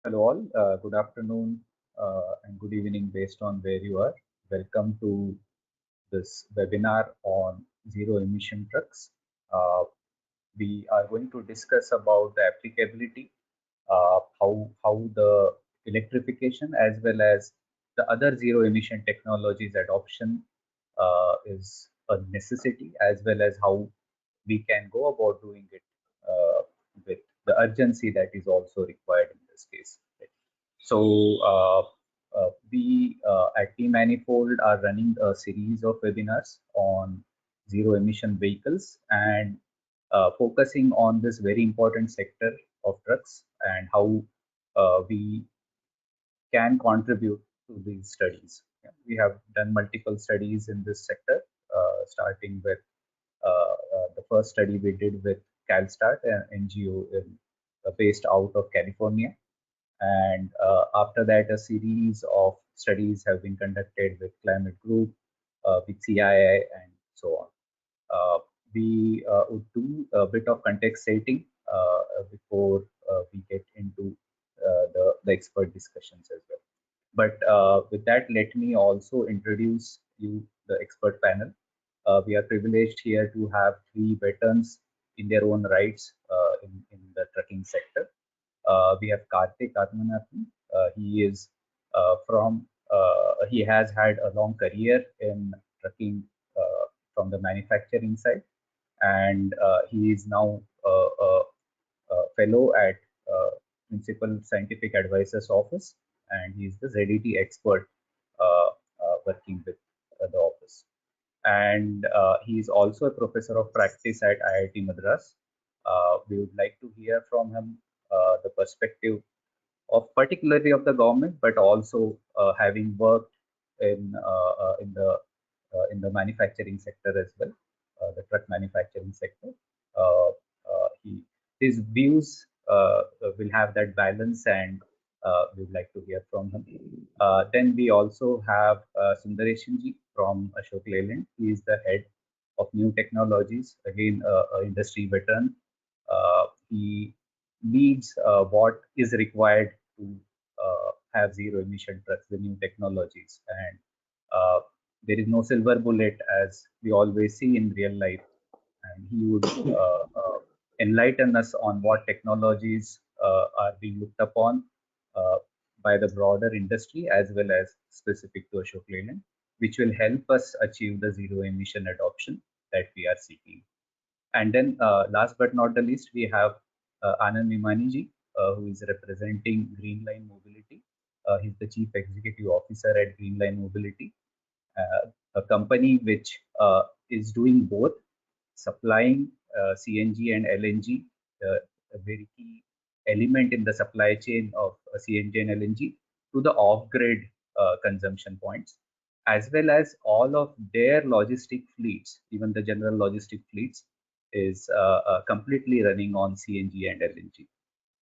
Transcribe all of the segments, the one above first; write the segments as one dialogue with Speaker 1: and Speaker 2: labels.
Speaker 1: Hello all, good afternoon and good evening based on where you are. Welcome to this webinar on zero emission trucks. We are going to discuss about the applicability, how the electrification as well as the other zero emission technologies adoption is a necessity, as well as how we can go about doing it with the urgency that is also required in this case. Right? So we at Team Manifold are running a series of webinars on zero emission vehicles and focusing on this very important sector of trucks and how we can contribute to these studies. Yeah, we have done multiple studies in this sector, starting with the first study we did with CalSTART, an NGO based out of California. And after that, a series of studies have been conducted with Climate Group, with CII, and so on. We would do a bit of context setting before we get into the expert discussions as well. But with that, let me also introduce you the expert panel. We are privileged here to have three veterans in their own rights in the trucking sector. We have Karthik Atmanathan. He is he has had a long career in trucking from the manufacturing side, and he is now a fellow at Principal Scientific Advisor's Office, and he is the ZET expert working with the office. And he is also a professor of practice at IIT Madras. We would like to hear from him the perspective of particularly of the government, but also having worked in the manufacturing sector as well, the truck manufacturing sector. Uh, his views will have that balance, and we would like to hear from him. Then we also have Sundareshanji from Ashok Leyland. He is the head of new technologies, again, industry veteran. He leads what is required to have zero emission trucks, the new technologies. And there is no silver bullet as we always see in real life. And he would enlighten us on what technologies are being looked upon uh, by the broader industry as well as specific to Ashok Leyland, which will help us achieve the zero emission adoption that we are seeking. And then last but not the least, we have Anand Mimaniji, who is representing Greenline Mobility. He's the Chief Executive Officer at Greenline Mobility, a company which is doing both supplying CNG and LNG, a very key element in the supply chain of CNG and LNG to the off-grid consumption points, as well as all of their logistic fleets, even the general logistic fleets, is completely running on CNG and LNG.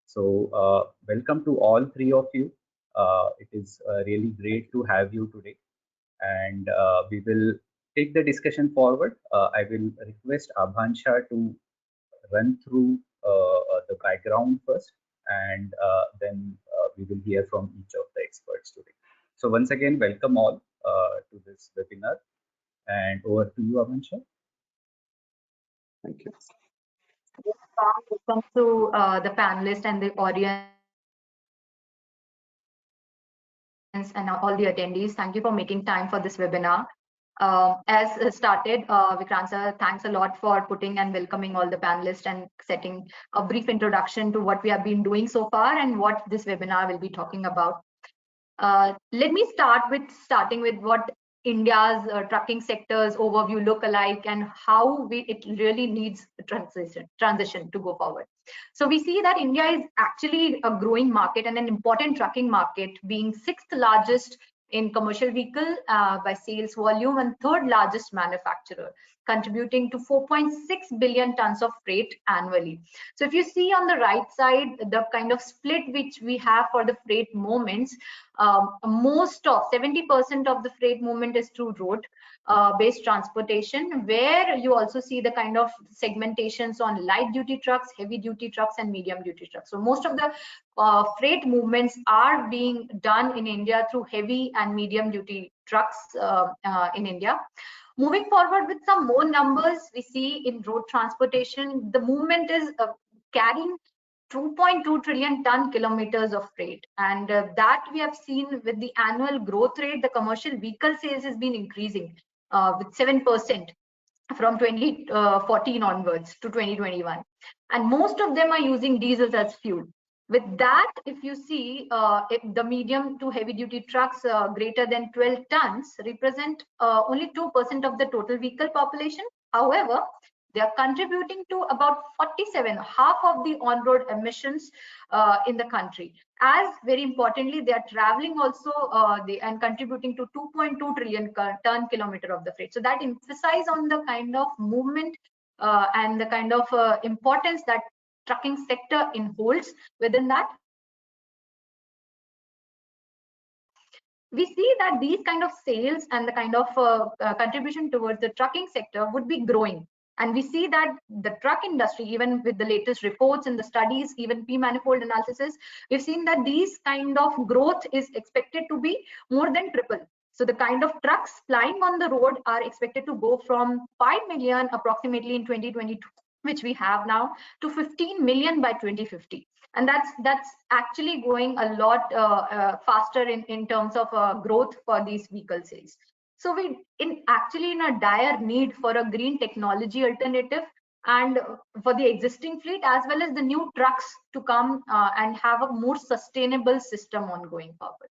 Speaker 1: So welcome to all three of you. It is really great to have you today, and we will take the discussion forward. I will request Abhansha to run through the background first, and then we will hear from each of the experts today. So once again, welcome all to this webinar, and over to you, Abhansha.
Speaker 2: Thank you.
Speaker 3: Welcome to the panelists and the audience and all the attendees. Thank you for making time for this webinar. As started, Vikrant sir, thanks a lot for putting and welcoming all the panelists and setting a brief introduction to what we have been doing so far and what this webinar will be talking about. Let me starting with what India's trucking sector's overview look alike and how it really needs a transition to go forward. So we see that India is actually a growing market and an important trucking market, being 6th largest in commercial vehicle by sales volume and 3rd largest manufacturer. contributing to 4.6 billion tons of freight annually. So if you see on the right side, the kind of split which we have for the freight movements, most of 70% of the freight movement is through road based transportation, where you also see the kind of segmentations on light duty trucks, heavy duty trucks, and medium duty trucks. So most of the freight movements are being done in India through heavy and medium duty trucks in India. Moving forward with some more numbers, we see in road transportation, the movement is carrying 2.2 trillion ton kilometers of freight, and that we have seen with the annual growth rate. The commercial vehicle sales has been increasing with 7% from 2014 onwards to 2021, and most of them are using diesels as fuel. With that, if you see, if the medium to heavy duty trucks greater than 12 tons represent only 2% of the total vehicle population. However, they are contributing to about 47, half of the on-road emissions in the country. As very importantly, they are traveling also and contributing to 2.2 trillion ton kilometer of the freight. So that emphasizes on the kind of movement and the kind of importance that trucking sector holds within that. We see that these kind of sales and the kind of contribution towards the trucking sector would be growing. And we see that the truck industry, even with the latest reports and the studies, even P-manifold analysis, we've seen that these kind of growth is expected to be more than triple. So the kind of trucks plying on the road are expected to go from 5 million approximately in 2022, which we have now, to 15 million by 2050. And that's actually going a lot faster in terms of growth for these vehicle sales. So we actually in a dire need for a green technology alternative, and for the existing fleet as well as the new trucks to come and have a more sustainable system on going forward.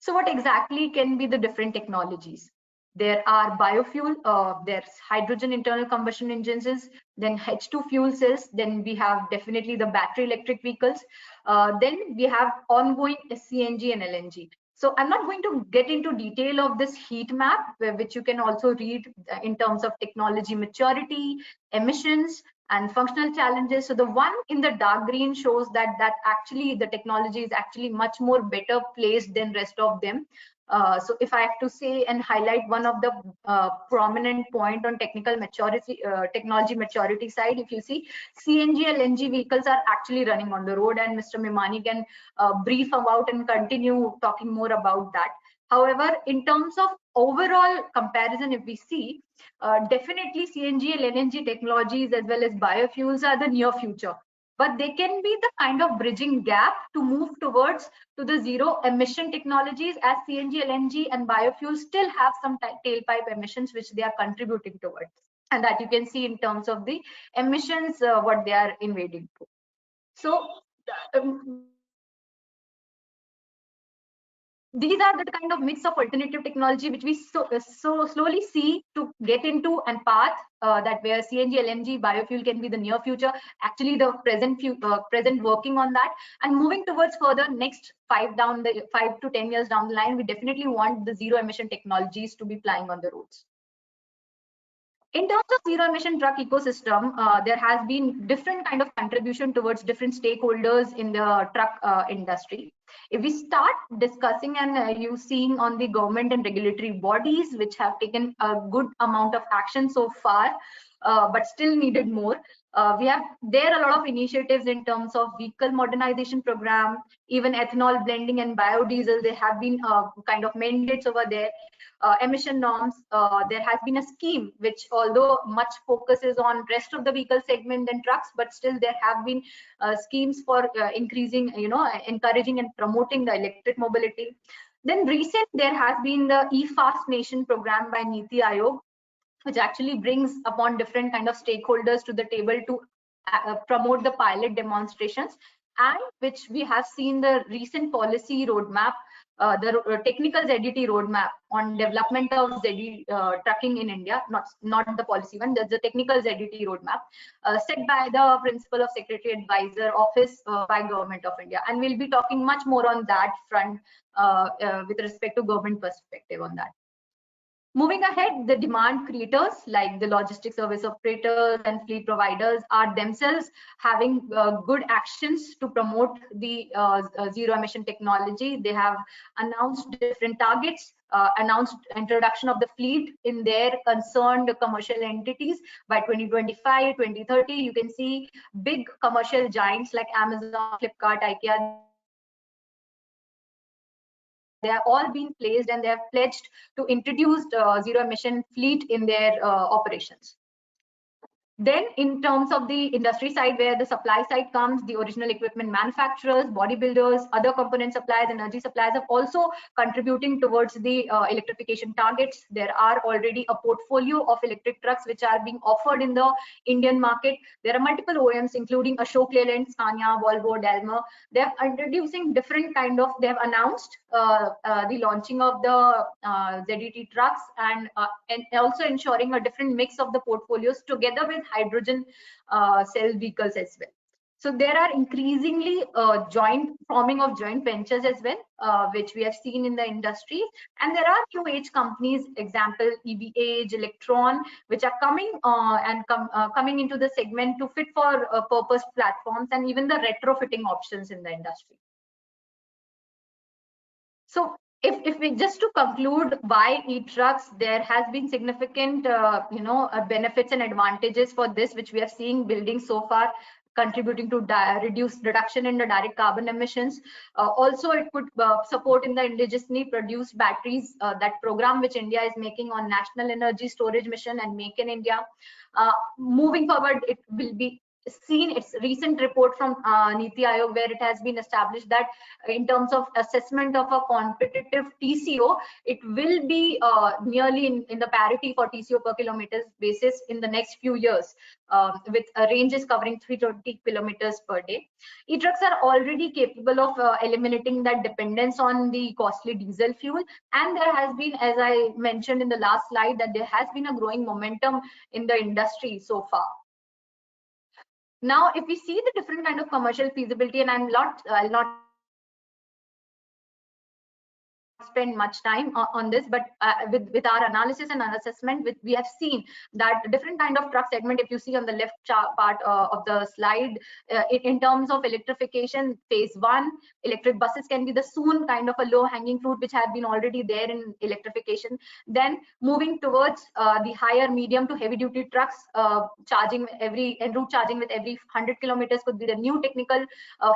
Speaker 3: So what exactly can be the different technologies? There are biofuel, there's hydrogen internal combustion engines, then H2 fuel cells, then we have definitely the battery electric vehicles, then we have ongoing CNG and LNG. So I'm not going to get into detail of this heat map, which you can also read in terms of technology maturity, emissions, and functional challenges. So the one in the dark green shows that actually the technology is actually much more better placed than rest of them. So if I have to say and highlight one of the prominent point on technical maturity, technology maturity side, if you see, CNG LNG vehicles are actually running on the road, and Mr. Mimani can brief about and continue talking more about that. However, in terms of overall comparison, if we see, definitely CNG and LNG technologies as well as biofuels are the near future, but they can be the kind of bridging gap to move towards to the zero emission technologies, as CNG, LNG and biofuels still have some tailpipe emissions which they are contributing towards, and that you can see in terms of the emissions what they are invading to. So these are the kind of mix of alternative technology which we so slowly see to get into and path that where CNG, LNG, biofuel can be the near future. Actually, the present working on that, and moving towards further next 5 to 10 years down the line, we definitely want the zero emission technologies to be plying on the roads. In terms of zero emission truck ecosystem, there has been different kind of contribution towards different stakeholders in the truck industry. If we start discussing and you seeing on the government and regulatory bodies which have taken a good amount of action so far, but still needed more. We have there are a lot of initiatives in terms of vehicle modernization program, even ethanol blending and biodiesel. There have been kind of mandates over there. Emission norms, there has been a scheme which, although much focuses on rest of the vehicle segment than trucks, but still there have been schemes for increasing, encouraging and promoting the electric mobility. Then recent there has been the eFast Nation program by Niti Aayog, which actually brings upon different kind of stakeholders to the table to promote the pilot demonstrations, and which we have seen the recent policy roadmap, the technical ZDT roadmap on development of ZD trucking in India, not the policy one, there's the technical ZDT roadmap set by the Principal of Secretary Advisor Office by Government of India, and we'll be talking much more on that front with respect to government perspective on that. Moving ahead, the demand creators like the logistics service operators and fleet providers are themselves having good actions to promote the zero emission technology. They have announced different targets, announced introduction of the fleet in their concerned commercial entities by 2025, 2030. You can see big commercial giants like Amazon, Flipkart, IKEA. They have all been placed and they have pledged to introduce zero emission fleet in their operations. Then in terms of the industry side, where the supply side comes, the original equipment manufacturers, bodybuilders, other component suppliers, energy suppliers have also contributing towards the electrification targets. There are already a portfolio of electric trucks which are being offered in the Indian market. There are multiple OEMs including Ashok Leyland, Scania, Volvo, Daimler. They are introducing different kind of, they have announced the launching of the ZET trucks and also ensuring a different mix of the portfolios together with hydrogen cell vehicles as well. So there are increasingly forming of joint ventures as well, which we have seen in the industry. And there are new age companies, example EV Age, Electron, which are coming coming into the segment to fit for purpose platforms and even the retrofitting options in the industry. So if we just to conclude why e-trucks, there has been significant benefits and advantages for this, which we are seeing building so far, contributing to reduction in the direct carbon emissions. Also, it could support in the indigenously produced batteries, that program which India is making on National Energy Storage Mission and Make in India. Moving forward, it will be seen its recent report from Niti Aayog, where it has been established that in terms of assessment of a competitive TCO, it will be nearly in the parity for TCO per kilometers basis in the next few years, with ranges covering 320 kilometers per day. E-trucks are already capable of eliminating that dependence on the costly diesel fuel, and there has been, as I mentioned in the last slide, that there has been a growing momentum in the industry so far. Now, if we see the different kind of commercial feasibility, and I'll not spend much time on this, but with our analysis and our assessment, we have seen that different kind of truck segment, if you see on the left part of the slide, in terms of electrification, phase 1, electric buses can be the soon kind of a low hanging fruit, which have been already there in electrification. Then moving towards the higher medium to heavy duty trucks, charging en route charging with every 100 kilometers could be the new technical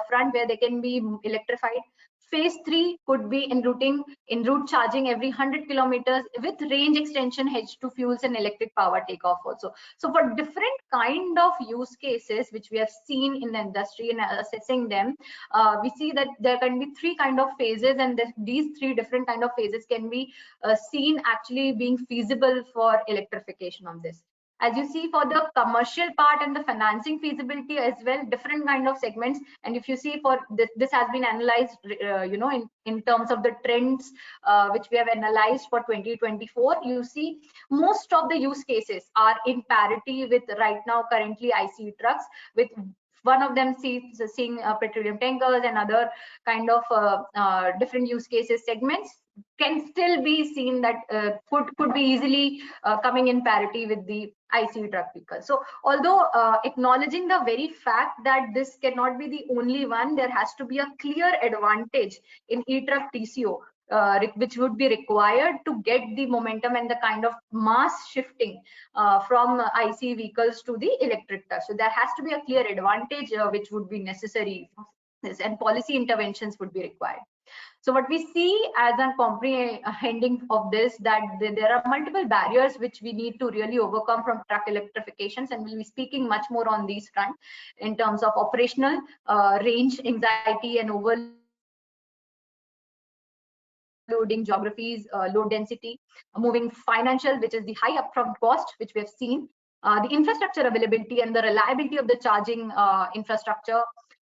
Speaker 3: front where they can be electrified. Phase 3 could be en route charging every 100 kilometers with range extension, H2 fuels and electric power takeoff also. So for different kind of use cases, which we have seen in the industry and assessing them, we see that there can be 3 kind of phases, and these 3 different kind of phases can be seen actually being feasible for electrification of this. As you see, for the commercial part and the financing feasibility as well, different kind of segments. And if you see for this has been analyzed, in terms of the trends, which we have analyzed for 2024, you see most of the use cases are in parity with right now currently ICE trucks, with one of them seeing petroleum tankers and other kind of different use cases segments can still be seen that could be easily coming in parity with the ICE truck vehicles. So although acknowledging the very fact that this cannot be the only one, there has to be a clear advantage in e-truck TCO, which would be required to get the momentum and the kind of mass shifting from ICE vehicles to the electric trucks. So there has to be a clear advantage which would be necessary, and policy interventions would be required. So what we see as a comprehending of this, that there are multiple barriers which we need to really overcome from truck electrifications, and we'll be speaking much more on these front in terms of operational, range anxiety and overloading geographies, low density, moving financial, which is the high upfront cost, which we have seen, the infrastructure availability and the reliability of the charging infrastructure.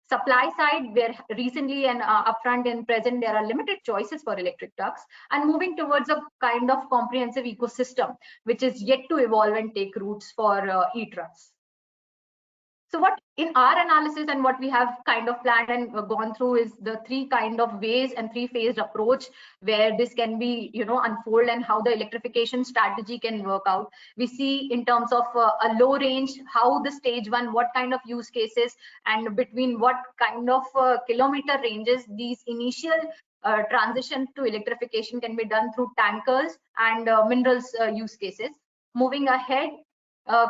Speaker 3: Supply side, where recently and upfront and present there are limited choices for electric trucks, and moving towards a kind of comprehensive ecosystem which is yet to evolve and take roots for e-trucks. So what in our analysis and what we have kind of planned and gone through is the three kind of ways and three-phased approach where this can be, unfold, and how the electrification strategy can work out. We see in terms of a low range, how the stage one, what kind of use cases, and between what kind of kilometer ranges these initial transition to electrification can be done through tankers and minerals use cases. Moving ahead,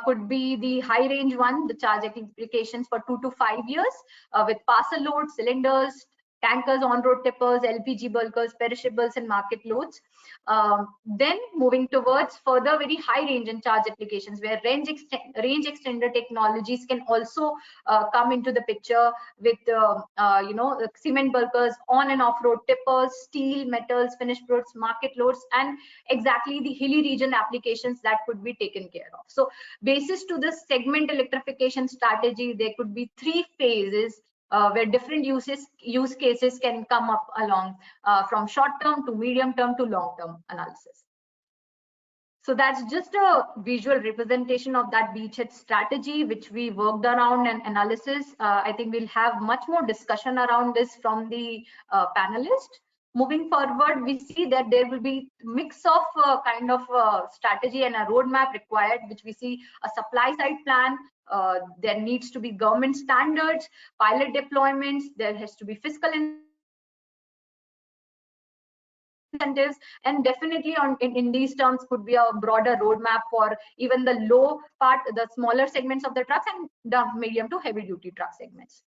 Speaker 3: could be the high range one, the charge applications for 2 to 5 years with parcel loads, cylinders, tankers, on-road tippers, LPG bulkers, perishables, and market loads. Then moving towards further very high range and charge applications where range extender technologies can also come into the picture with cement bulkers, on and off-road tippers, steel, metals, finished goods, market loads, and exactly the hilly region applications that could be taken care of. So basis to the segment electrification strategy, there could be three phases where different use cases can come up along from short term to medium term to long term analysis. So that's just a visual representation of that beachhead strategy, which we worked around and analysis. I think we'll have much more discussion around this from the panelists. Moving forward, we see that there will be mix of kind of strategy and a roadmap required, which we see a supply side plan. There needs to be government standards, pilot deployments. There has to be fiscal incentives, and definitely in these terms could be a broader roadmap for even the low part, the smaller segments of the trucks, and the medium to heavy duty truck segments.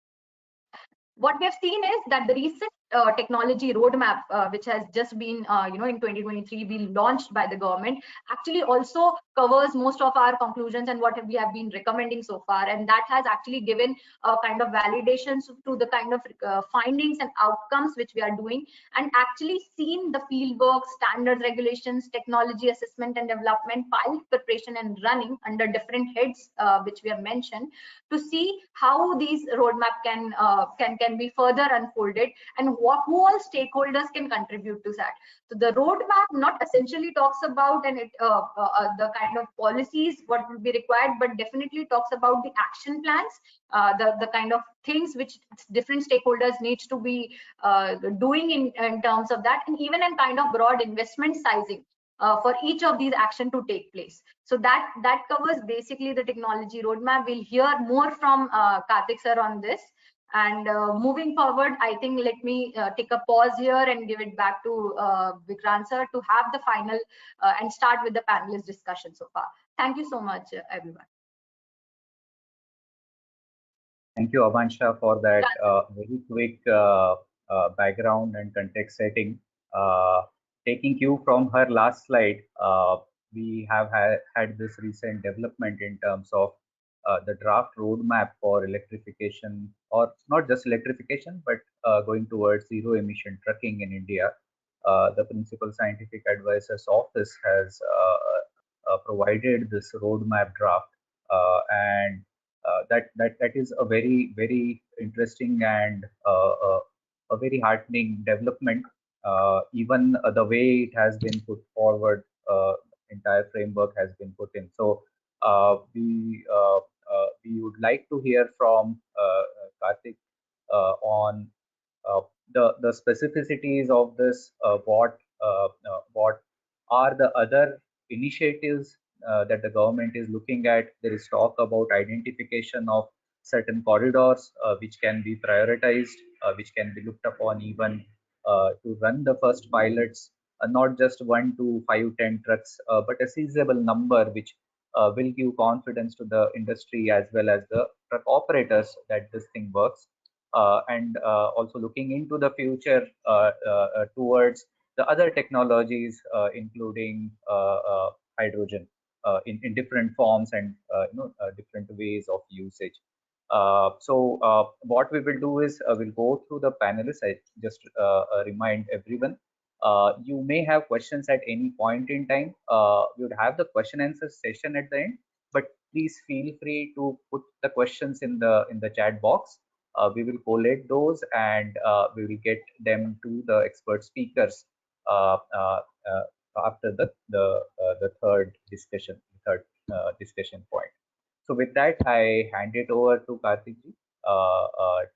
Speaker 3: What we have seen is that the recent technology roadmap, which has just been, in 2023, been launched by the government, actually also covers most of our conclusions and what we have been recommending so far. And that has actually given a kind of validations to the kind of findings and outcomes which we are doing, and actually seen the field work, standards, regulations, technology assessment and development, pilot preparation and running under different heads, which we have mentioned, to see how these roadmap can be further unfolded and who all stakeholders can contribute to that. So the roadmap not essentially talks about the kind of policies what will be required, but definitely talks about the action plans, the kind of things which different stakeholders needs to be doing in terms of that, and even in kind of broad investment sizing for each of these action to take place. So that covers basically the technology roadmap. We'll hear more from Karthik sir on this. And moving forward, I think let me take a pause here and give it back to Vikrant sir to have the final and start with the panelist discussion so far. Thank you so much, everyone.
Speaker 1: Thank you, Avansha, for that very quick background and context setting. Taking cue from her last slide, we have had this recent development in terms of the draft roadmap for electrification, or not just electrification, but going towards zero emission trucking in India. The Principal Scientific Advisor's Office has provided this roadmap draft, and that is a very interesting and a very heartening development. Even the way it has been put forward, entire framework has been put in. So we would like to hear from Karthik on the specificities of this. What are the other initiatives that the government is looking at? There is talk about identification of certain corridors which can be prioritized, which can be looked upon even to run the first pilots, not just 1 to 5, 10 trucks, but a sizable number which will give confidence to the industry as well as the truck operators that this thing works. And also looking into the future towards the other technologies, including hydrogen in different forms and different ways of usage. So what we will do is we'll go through the panelists. I just remind everyone, you may have questions at any point in time. We would have the question answer session at the end, but please feel free to put the questions in the chat box. We will collate those and we will get them to the expert speakers after the third discussion point. So with that, I hand it over to Karthikji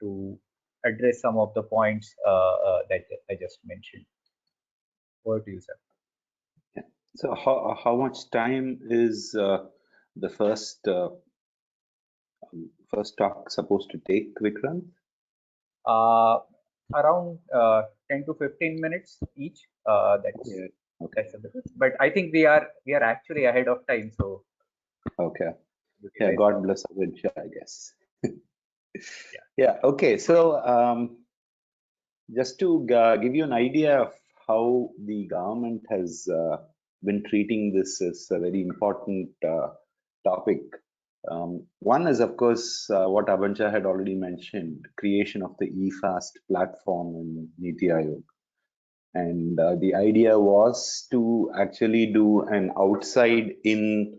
Speaker 1: to address some of the points that I just mentioned. Over to you, sir.
Speaker 2: Yeah. So how much time is the first talk supposed to take, Vikrant?
Speaker 1: Around 10 to 15 minutes each. That's
Speaker 2: Yeah. Okay.
Speaker 1: that's a bit. But I think we are actually ahead of time. So
Speaker 2: okay. Yeah. God bless Avincha, I guess.
Speaker 1: Yeah.
Speaker 2: Yeah. Okay. So just to give you an idea of how the government has been treating this as a very important topic. One is, of course, what Avancha had already mentioned, creation of the eFast platform in Niti Aayog. And the idea was to actually do an outside-in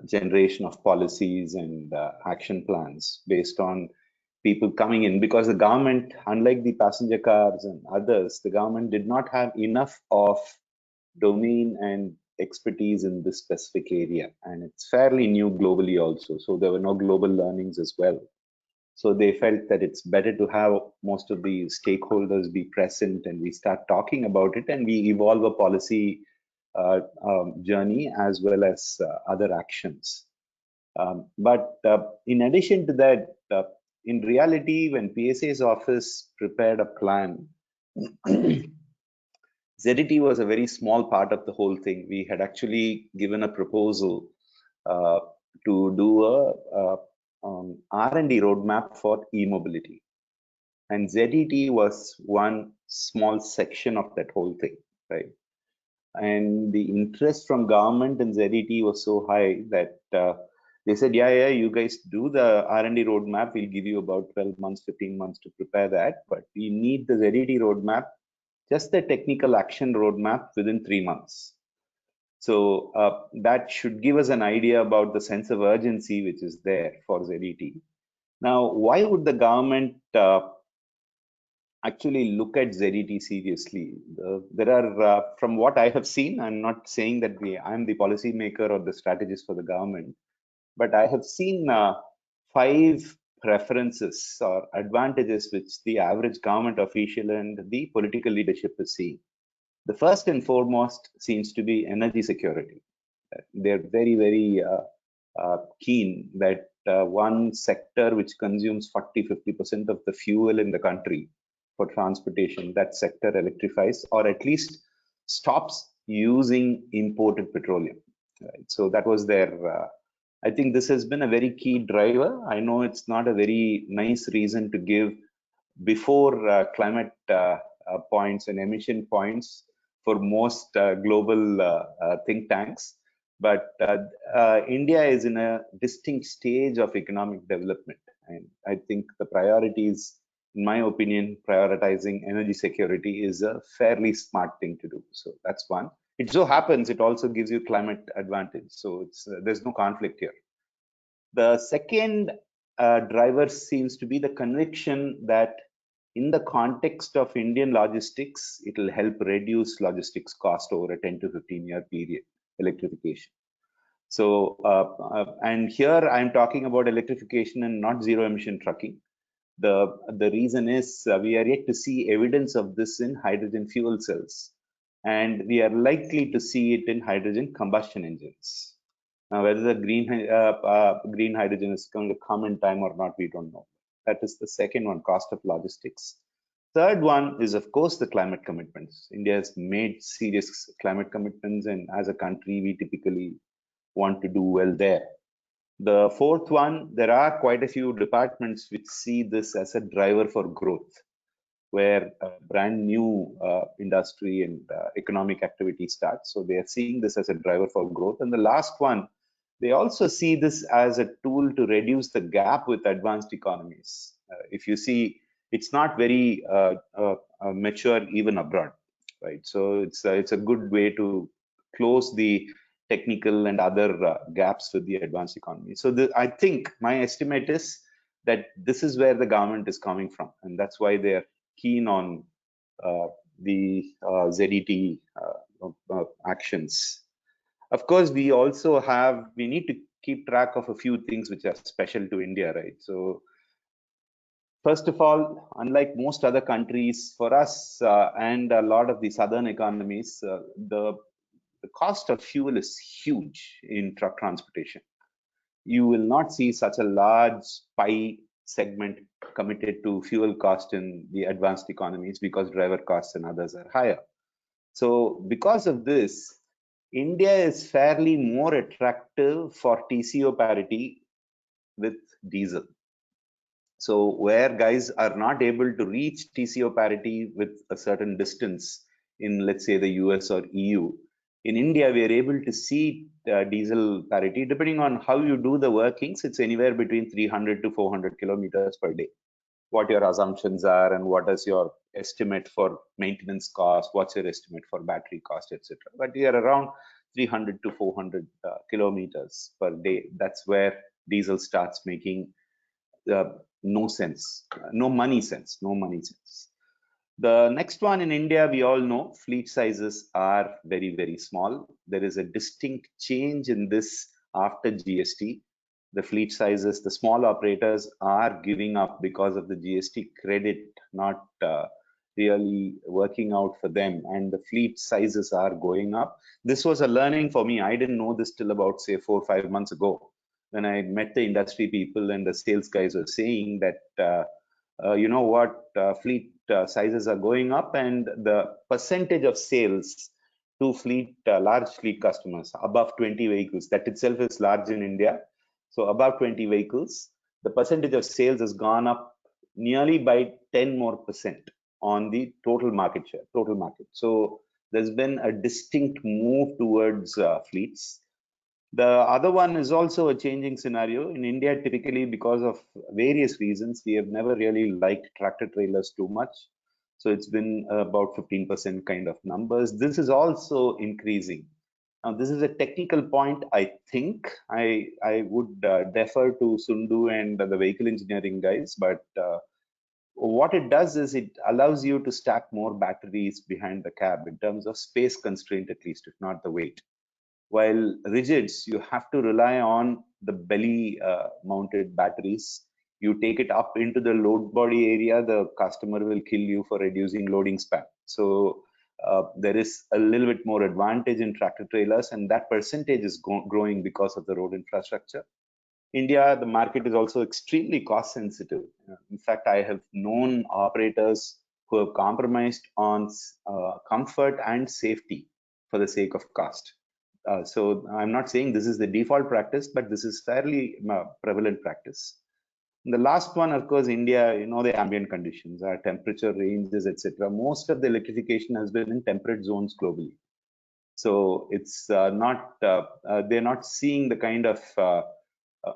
Speaker 2: generation of policies and action plans based on people coming in, because the government, unlike the passenger cars and others, the government did not have enough of domain and expertise in this specific area, and it's fairly new globally also, so there were no global learnings as well. So they felt that it's better to have most of the stakeholders be present, and we start talking about it, and we evolve a policy journey as well as other actions. But in addition to that, in reality, when PSA's office prepared a plan, ZET was a very small part of the whole thing. We had actually given a proposal to do a R&D roadmap for e-mobility. And ZET was one small section of that whole thing, right? And the interest from government and ZET was so high that they said, yeah, you guys do the R&D roadmap. We'll give you about 12 months, 15 months to prepare that. But we need the ZET roadmap, just the technical action roadmap within 3 months. So that should give us an idea about the sense of urgency which is there for ZET. Now, why would the government actually look at ZET seriously? There are, from what I have seen, I'm not saying that I'm the policy maker or the strategist for the government, but I have seen 5 preferences or advantages which the average government official and the political leadership is seeing. The first and foremost seems to be energy security. They're very, very keen that one sector which consumes 40-50% of the fuel in the country for transportation, that sector electrifies or at least stops using imported petroleum. Right? So that was their, I think this has been a very key driver. I know it's not a very nice reason to give before climate points and emission points for most global think tanks. But India is in a distinct stage of economic development. And I think the priorities, in my opinion, prioritizing energy security is a fairly smart thing to do. So that's one. It so happens it also gives you climate advantage. So there's no conflict here. The second driver seems to be the conviction that in the context of Indian logistics, it will help reduce logistics cost over a 10 to 15 year period, electrification. So, and here I'm talking about electrification and not zero emission trucking. The reason is we are yet to see evidence of this in hydrogen fuel cells, and we are likely to see it in hydrogen combustion engines. Now, whether the green hydrogen is going to come in time or not, we don't know. That is the second one, cost of logistics. Third one is, of course, the climate commitments. India has made serious climate commitments, and as a country, we typically want to do well there. The fourth one, there are quite a few departments which see this as a driver for growth, where a brand new industry and economic activity starts. So they are seeing this as a driver for growth. And the last one, they also see this as a tool to reduce the gap with advanced economies. If you see, it's not very mature even abroad, right? So it's a good way to close the technical and other gaps with the advanced economy. So I think my estimate is that this is where the government is coming from, and that's why they're keen on the ZET actions. Of course, we need to keep track of a few things which are special to India, right? So first of all, unlike most other countries, for us and a lot of the southern economies, the cost of fuel is huge in truck transportation. You will not see such a large pie segment committed to fuel cost in the advanced economies because driver costs and others are higher. So because of this, India is fairly more attractive for TCO parity with diesel. So where guys are not able to reach TCO parity with a certain distance in, let's say, the US or EU, in India, we are able to see diesel parity. Depending on how you do the workings, it's anywhere between 300 to 400 kilometers per day. What your assumptions are and what is your estimate for maintenance cost, what's your estimate for battery cost, etc. But we are around 300 to 400 kilometers per day. That's where diesel starts making no sense, no money sense. The next one in India, we all know fleet sizes are very, very small. There is a distinct change in this after GST. The fleet sizes, the small operators are giving up because of the GST credit not really working out for them, and the fleet sizes are going up. This was a learning for me. I didn't know this till about, say, 4 or 5 months ago, when I met the industry people and the sales guys were saying that, you know what, fleet sizes are going up, and the percentage of sales to fleet, large fleet customers above 20 vehicles, that itself is large in India. So above 20 vehicles, the percentage of sales has gone up nearly by 10% more on the total market share, total market. So there's been a distinct move towards fleets. The other one is also a changing scenario. In India, typically, because of various reasons, we have never really liked tractor trailers too much. So it's been about 15% kind of numbers. This is also increasing. Now, this is a technical point. I think I would defer to Sundu and the vehicle engineering guys, but what it does is it allows you to stack more batteries behind the cab in terms of space constraint, at least, if not the weight. While rigids, you have to rely on the belly mounted batteries. You take it up into the load body area, the customer will kill you for reducing loading span. So there is a little bit more advantage in tractor trailers, and that percentage is growing because of the road infrastructure. India, the market is also extremely cost sensitive. In fact, I have known operators who have compromised on comfort and safety for the sake of cost. So I'm not saying this is the default practice, but this is fairly prevalent practice. And the last one, of course, India, you know, the ambient conditions, our temperature ranges, etc. Most of the electrification has been in temperate zones globally. So it's they're not seeing the kind of,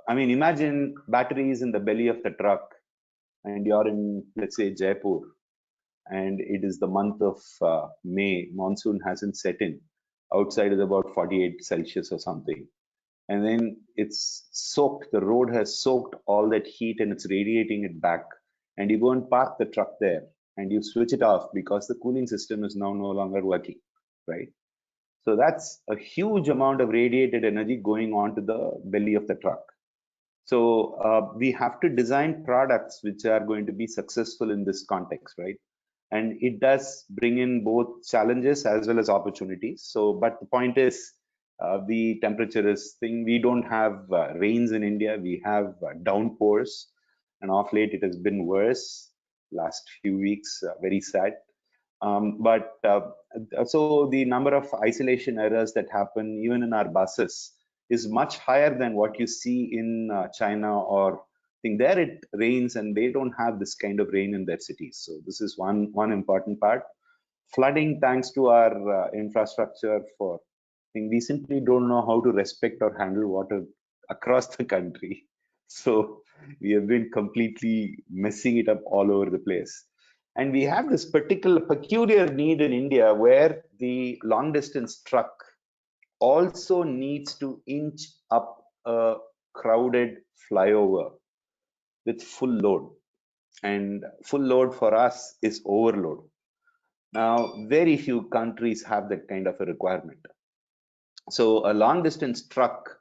Speaker 2: I mean, imagine batteries in the belly of the truck and you're in, let's say, Jaipur, and it is the month of May, monsoon hasn't set in. Outside is about 48 Celsius or something. And then it's soaked, the road has soaked all that heat and it's radiating it back. And you go and park the truck there and you switch it off because the cooling system is now no longer working, right? So that's a huge amount of radiated energy going on to the belly of the truck. So we have to design products which are going to be successful in this context, right? And it does bring in both challenges as well as opportunities. So, but the point is, the temperature is thing. We don't have rains in India. We have downpours, and off late it has been worse. Last few weeks, very sad. So the number of isolation errors that happen even in our buses is much higher than what you see in China or thing. There it rains and they don't have this kind of rain in their cities. So this is one important part. Flooding, thanks to our infrastructure for thing, we simply don't know how to respect or handle water across the country. So we have been completely messing it up all over the place. And we have this particular peculiar need in India where the long distance truck also needs to inch up a crowded flyover with full load. And full load for us is overload. Now, very few countries have that kind of a requirement. So a long distance truck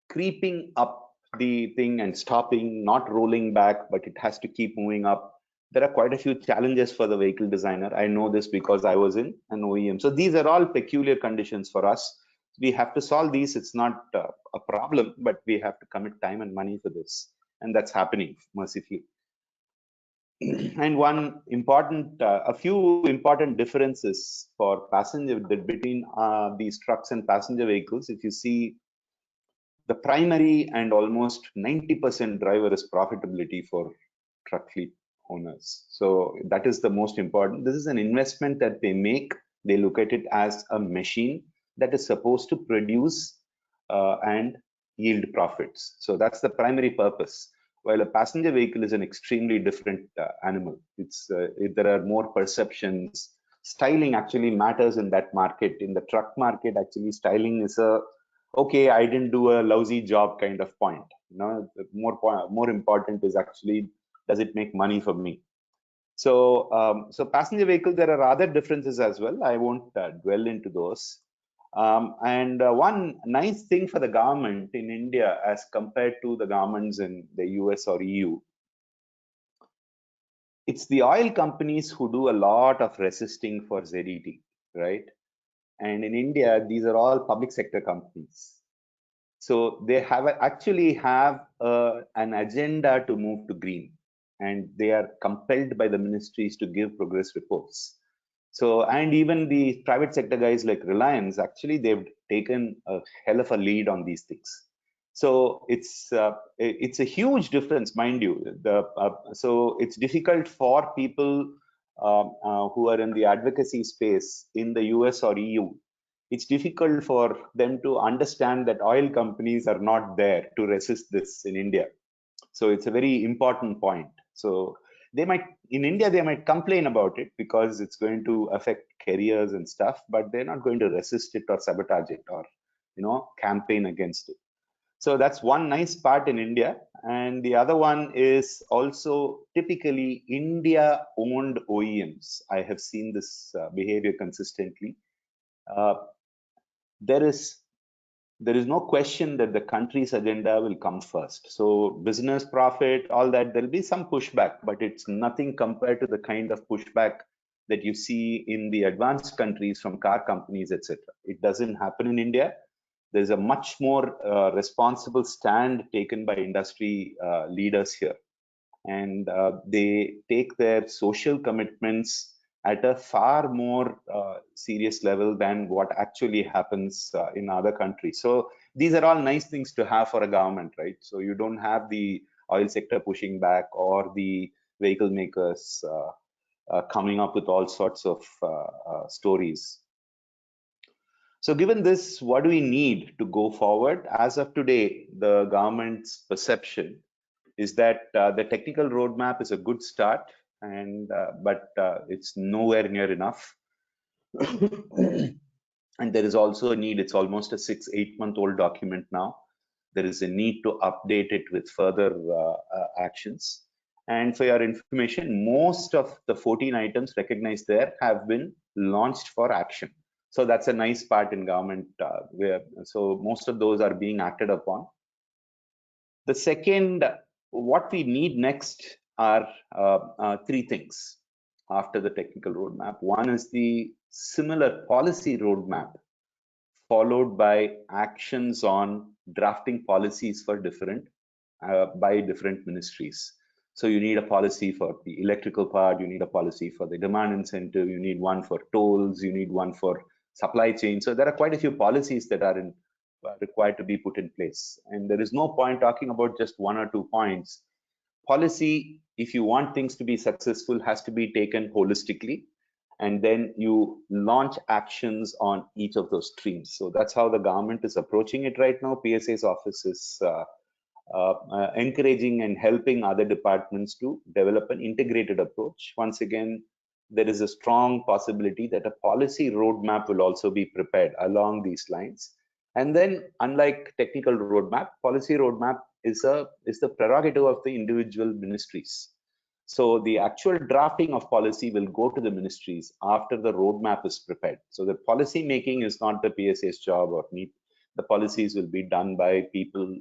Speaker 2: creeping up the thing and stopping, not rolling back, but it has to keep moving up. There are quite a few challenges for the vehicle designer. I know this because I was in an OEM. So these are all peculiar conditions for us. We have to solve these. It's not a problem, but we have to commit time and money for this. And that's happening mercifully. And a few important differences for passenger between these trucks and passenger vehicles. If you see, the primary and almost 90% driver is profitability for truck fleet owners. So that is the most important. This is an investment that they make. They look at it as a machine that is supposed to produce and yield profits. So that's the primary purpose. While a passenger vehicle is an extremely different animal. There are more perceptions. Styling actually matters in that market. In the truck market, actually styling is okay, I didn't do a lousy job kind of point. More important is actually, does it make money for me? So, so passenger vehicle, there are other differences as well. I won't dwell into those. One nice thing for the government in India as compared to the governments in the US or EU, it's the oil companies who do a lot of resisting for ZET, right? And in India, these are all public sector companies. So they actually have an agenda to move to green, and they are compelled by the ministries to give progress reports. So, and even the private sector guys like Reliance, actually, they've taken a hell of a lead on these things. So it's a huge difference, mind you. So it's difficult for people who are in the advocacy space in the US or EU. It's difficult for them to understand that oil companies are not there to resist this in India. So it's a very important point. So they might, in India, they might complain about it because it's going to affect careers and stuff, but they're not going to resist it or sabotage it or, campaign against it. So that's one nice part in India. And the other one is also typically India-owned OEMs. I have seen this behavior consistently. There is no question that the country's agenda will come first. So business profit, all that, there'll be some pushback, but it's nothing compared to the kind of pushback that you see in the advanced countries from car companies, etc. It doesn't happen in India. There's a much more responsible stand taken by industry leaders here. And they take their social commitments at a far more serious level than what actually happens in other countries. So these are all nice things to have for a government, right? So you don't have the oil sector pushing back or the vehicle makers coming up with all sorts of stories. So given this, what do we need to go forward? As of today, the government's perception is that the technical roadmap is a good start, but it's nowhere near enough. And there is also a need, it's almost a 6-8 month old document now. There is a need to update it with further actions. And for your information, most of the 14 items recognized there have been launched for action. So that's a nice part in government so most of those are being acted upon. The second, what we need next are three things after the technical roadmap. One is the similar policy roadmap, followed by actions on drafting policies for by different ministries. So you need a policy for the electrical part, you need a policy for the demand incentive, you need one for tolls, you need one for supply chain. So there are quite a few policies that are required to be put in place. And there is no point talking about just 1 or 2 points. Policy, if you want things to be successful, has to be taken holistically. And then you launch actions on each of those streams. So that's how the government is approaching it right now. PSA's office is encouraging and helping other departments to develop an integrated approach. Once again, there is a strong possibility that a policy roadmap will also be prepared along these lines. And then, unlike technical roadmap, policy roadmap is the prerogative of the individual ministries. So the actual drafting of policy will go to the ministries after the roadmap is prepared. So the policy making is not the PSA's job or the policies will be done by people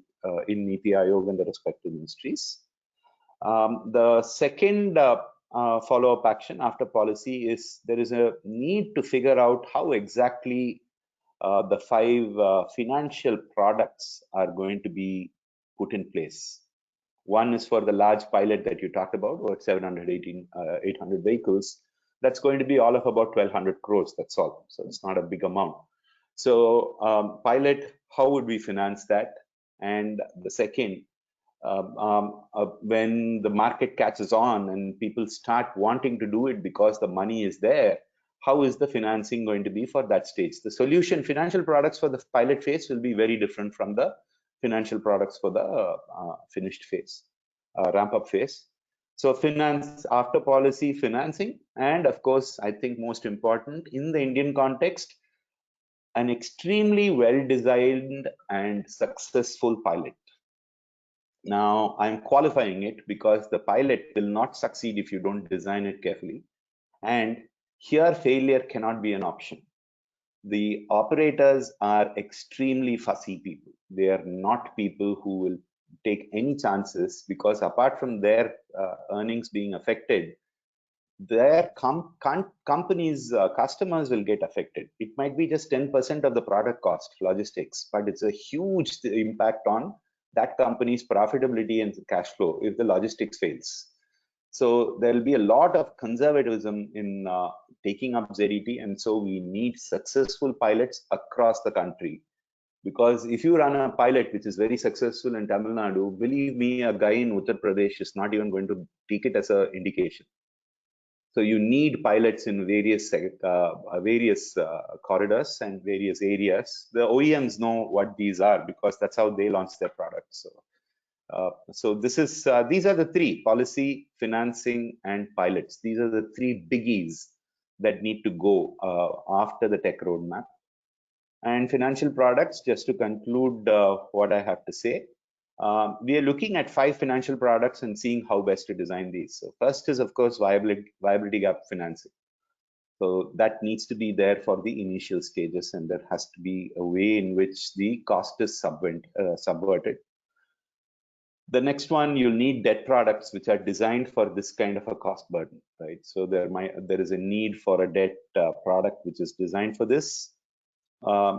Speaker 2: in Niti Aayog and the respective ministries. The second follow-up action after policy is there is a need to figure out how exactly the 5 financial products are going to be put in place. One is for the large pilot that you talked about, or 800 vehicles. That's going to be all of about 1,200 crores. That's all. So it's not a big amount. So pilot, how would we finance that? And the second, when the market catches on and people start wanting to do it because the money is there, how is the financing going to be for that stage? The solution, financial products for the pilot phase will be very different from the financial products for the finished phase, ramp-up phase. So finance, after policy, financing, and of course, I think most important in the Indian context, an extremely well-designed and successful pilot. Now, I'm qualifying it because the pilot will not succeed if you don't design it carefully. And here, failure cannot be an option. The operators are extremely fussy people. They are not people who will take any chances, because apart from their earnings being affected, their companies, customers will get affected. It might be just 10% of the product cost, logistics, but it's a huge impact on that company's profitability and cash flow if the logistics fails. So there will be a lot of conservatism in taking up ZET, and so we need successful pilots across the country. Because if you run a pilot which is very successful in Tamil Nadu, believe me, a guy in Uttar Pradesh is not even going to take it as an indication. So you need pilots in various corridors and various areas. The OEMs know what these are because that's how they launch their products. So these are the 3: policy, financing, and pilots. These are the 3 biggies that need to go after the tech roadmap. And financial products, just to conclude what I have to say, we are looking at 5 financial products and seeing how best to design these. So first is, of course, viability gap financing. So that needs to be there for the initial stages, and there has to be a way in which the cost is subverted. The next one, you'll need debt products which are designed for this kind of a cost burden, right? So there is a need for a debt product which is designed for this.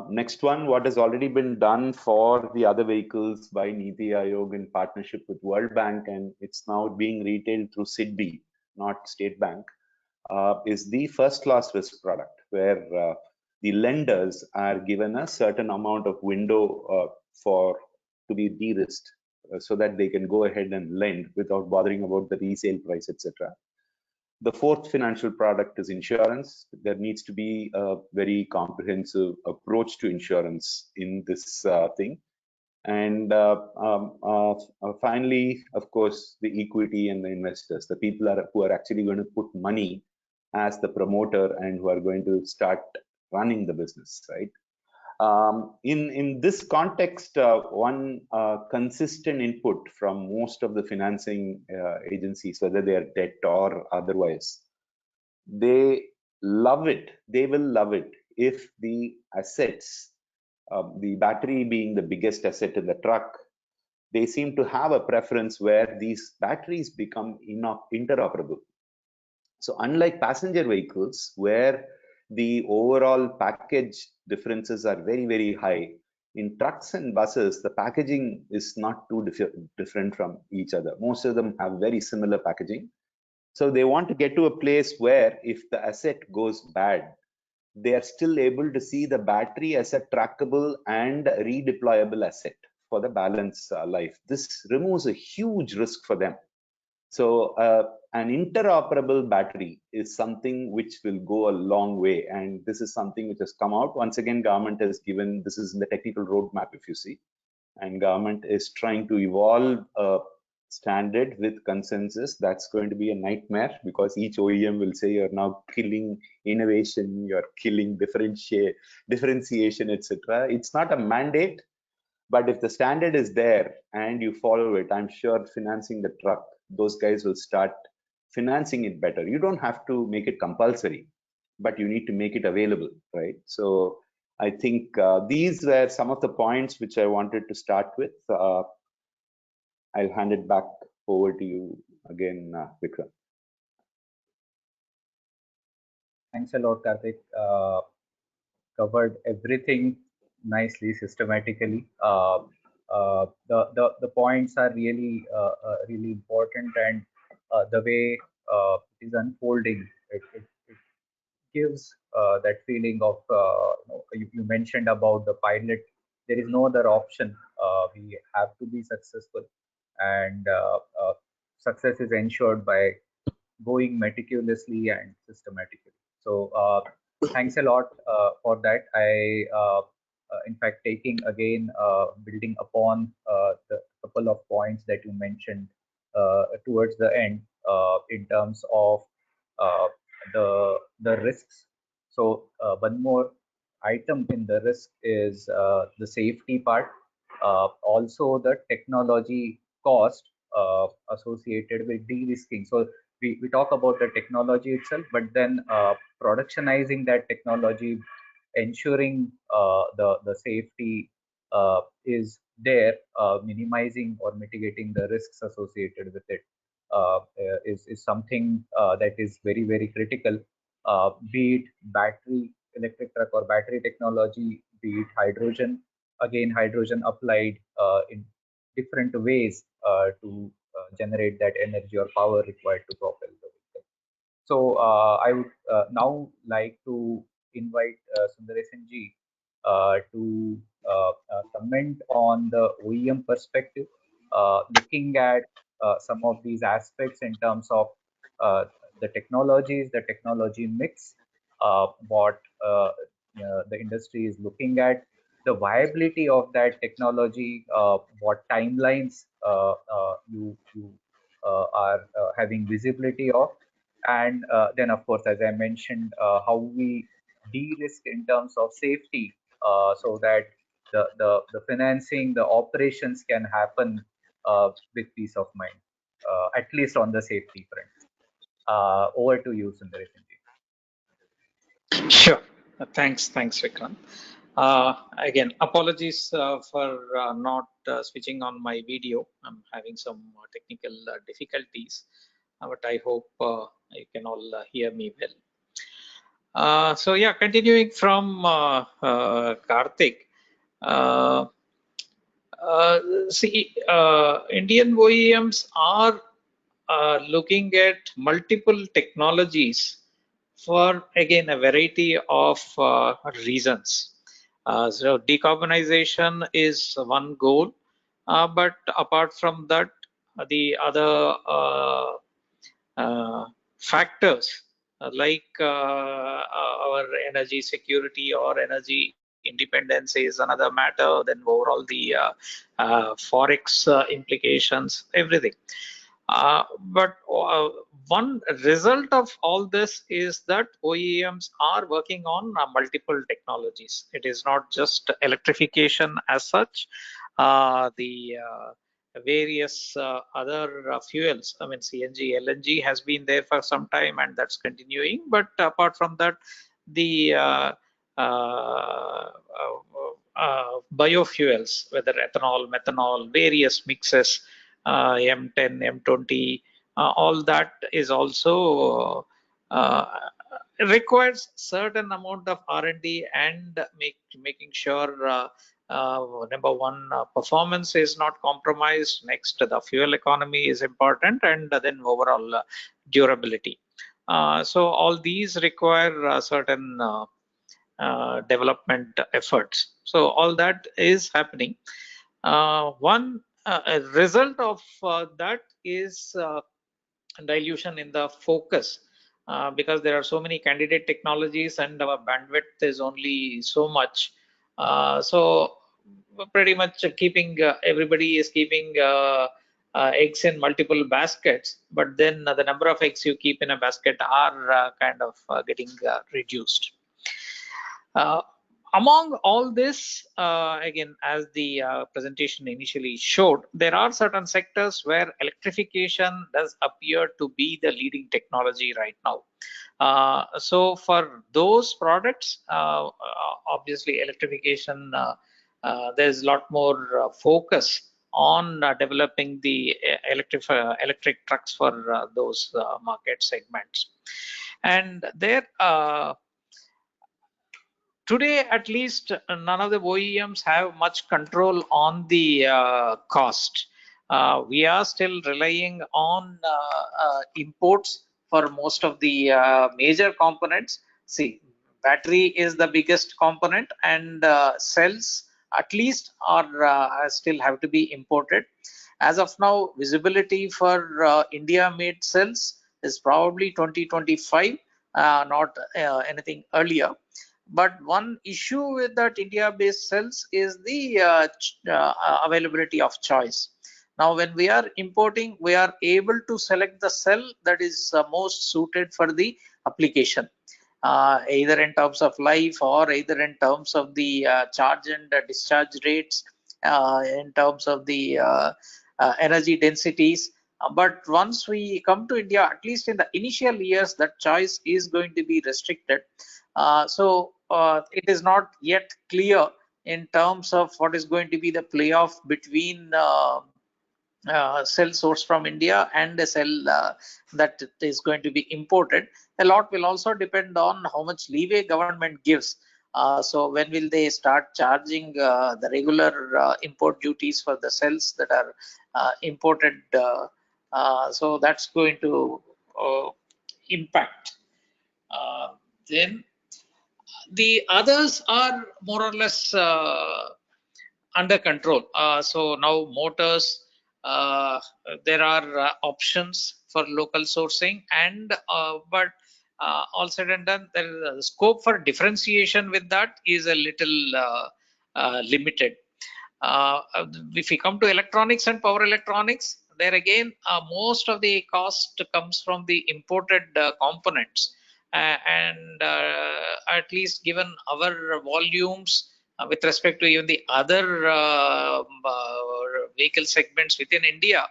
Speaker 2: Next one, what has already been done for the other vehicles by Niti Aayog in partnership with World Bank, and it's now being retailed through SIDBI, not State Bank, is the first class risk product, where the lenders are given a certain amount of window to be de-risked, so that they can go ahead and lend without bothering about the resale price, etc. The 4th financial product is insurance. There needs to be a very comprehensive approach to insurance in this thing. And finally, of course, the equity and the investors, the people who are actually going to put money as the promoter and who are going to start running the business, right? In this context, one consistent input from most of the financing agencies, whether they are debt or otherwise, they love it. They will love it if the assets, the battery being the biggest asset in the truck, they seem to have a preference where these batteries become interoperable. So unlike passenger vehicles, where the overall package differences are very, very high, in trucks and buses, the packaging is not too different from each other. Most of them have very similar packaging. So they want to get to a place where if the asset goes bad, they are still able to see the battery as a trackable and redeployable asset for the balance life. This removes a huge risk for them. So an interoperable battery is something which will go a long way, and this is something which has come out. Once again, government has given, this is in the technical roadmap, if you see, and government is trying to evolve a standard with consensus. That's going to be a nightmare, because each OEM will say you're now killing innovation, you're killing differentiation, etc. It's not a mandate, but if the standard is there and you follow it, I'm sure financing the truck, those guys will start financing it better. You don't have to make it compulsory, but you need to make it available, right? So I think these were some of the points which I wanted to start with. I'll hand it back over to you again, Vikram.
Speaker 1: Thanks a lot, Karthik. Covered everything nicely, systematically. The points are really really important, and the way it is unfolding, it gives that feeling of you mentioned about the pilot. There is no other option. We have to be successful, and success is ensured by going meticulously and systematically. So thanks a lot for that. In fact, taking again, building upon the couple of points that you mentioned towards the end in terms of uh, the risks. So one more item in the risk is the safety part. Also, the technology cost associated with de-risking. So we talk about the technology itself, but then productionizing that technology, ensuring the safety is there, minimizing or mitigating the risks associated with it is something that is very, very critical. Be it battery electric truck or battery technology, be it hydrogen, again hydrogen applied in different ways to generate that energy or power required to propel the vehicle. So I would now like to invite Sundaresan ji to comment on the OEM perspective, looking at some of these aspects in terms of uh, the technologies, the technology mix, what the industry is looking at, the viability of that technology, what timelines you are having visibility of, and then of course, as I mentioned, how we de-risk in terms of safety, so that the financing, the operations can happen with peace of mind, at least on the safety front. Over to you, Sundaresan ji.
Speaker 4: Sure. Thanks, Vikram. Again, apologies for not switching on my video. I'm having some technical difficulties, but I hope you can all hear me well. So yeah, continuing from Karthik. Uh, Indian OEMs are looking at multiple technologies for, again, a variety of reasons. So decarbonization is one goal, but apart from that, the other factors like our energy security or energy independence is another matter, then overall the forex implications, everything. But one result of all this is that OEMs are working on multiple technologies. It is not just electrification as such. The various other fuels, I mean, CNG, LNG has been there for some time and that's continuing. But apart from that, the biofuels, whether ethanol, methanol, various mixes, M10, M20, all that is also requires certain amount of R&D and making sure number one, performance is not compromised. Next, the fuel economy is important, and then overall durability. So all these require certain development efforts. So all that is happening. One result of that is dilution in the focus, because there are so many candidate technologies and our bandwidth is only so much. So pretty much keeping everybody is keeping eggs in multiple baskets, but then the number of eggs you keep in a basket are kind of getting reduced. Among all this, again, as the presentation initially showed, there are certain sectors where electrification does appear to be the leading technology right now. So for those products, obviously electrification, there's a lot more focus on developing the electric trucks for those market segments. And there, today, at least, none of the OEMs have much control on the cost. We are still relying on imports for most of the major components. See, battery is the biggest component, and cells at least are still have to be imported. As of now, visibility for India-made cells is probably 2025, not anything earlier. But one issue with that India-based cells is the availability of choice. Now, when we are importing, we are able to select the cell that is most suited for the application, either in terms of life or either in terms of the charge and discharge rates, in terms of the energy densities. But once we come to India, at least in the initial years, that choice is going to be restricted. So it is not yet clear in terms of what is going to be the playoff between cell source from India and a cell that is going to be imported. A lot will also depend on how much leeway government gives. So when will they start charging the regular import duties for the cells that are imported? So that's going to impact. Then the others are more or less under control. So now motors, there are options for local sourcing, and but all said and done, there is a scope for differentiation with that is a little limited. If we come to electronics and power electronics, there again, most of the cost comes from the imported components. And at least given our volumes with respect to even the other vehicle segments within India,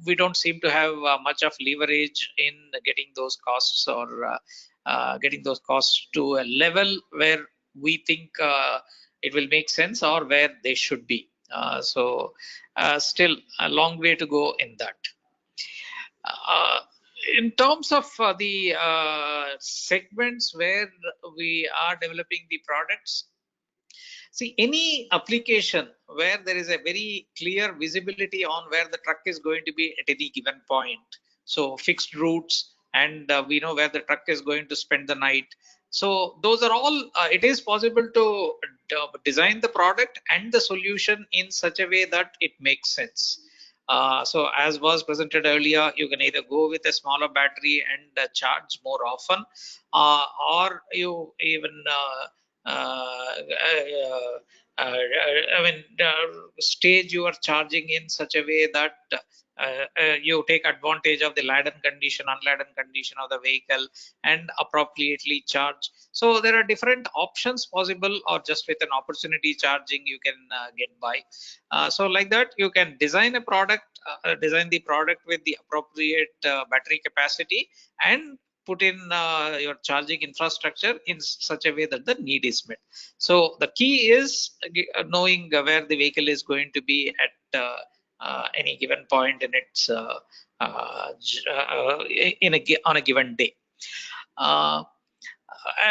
Speaker 4: we don't seem to have much of leverage in getting those costs or getting those costs to a level where we think it will make sense or where they should be. So still a long way to go in that. In terms of the segments where we are developing the products, see, any application where there is a very clear visibility on where the truck is going to be at any given point, so fixed routes, and we know where the truck is going to spend the night. So those are all, it is possible to design the product and the solution in such a way that it makes sense. So as was presented earlier, you can either go with a smaller battery and charge more often, or you even stage your charging in such a way that you take advantage of the laden condition, unladen condition of the vehicle and appropriately charge. So there are different options possible, or just with an opportunity charging you can get by. So like that, you can design a product, design the product with the appropriate battery capacity and put in your charging infrastructure in such a way that the need is met. So the key is knowing where the vehicle is going to be at any given point in its on a given day.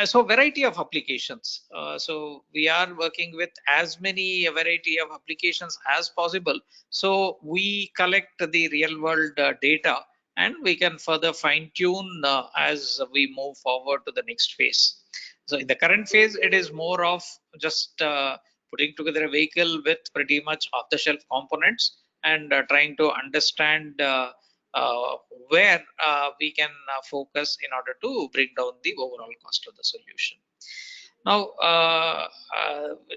Speaker 4: So variety of applications. So we are working with as many variety of applications as possible. So we collect the real world data, and we can further fine tune as we move forward to the next phase. So in the current phase, it is more of just putting together a vehicle with pretty much off-the-shelf components and trying to understand where we can focus in order to bring down the overall cost of the solution. Now,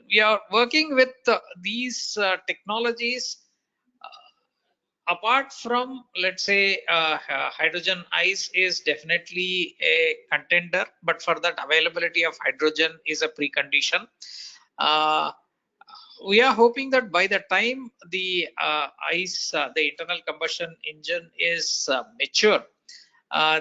Speaker 4: we are working with these technologies. Apart from, let's say, hydrogen ICE is definitely a contender, but for that availability of hydrogen is a precondition. We are hoping that by the time the ICE, the internal combustion engine is mature,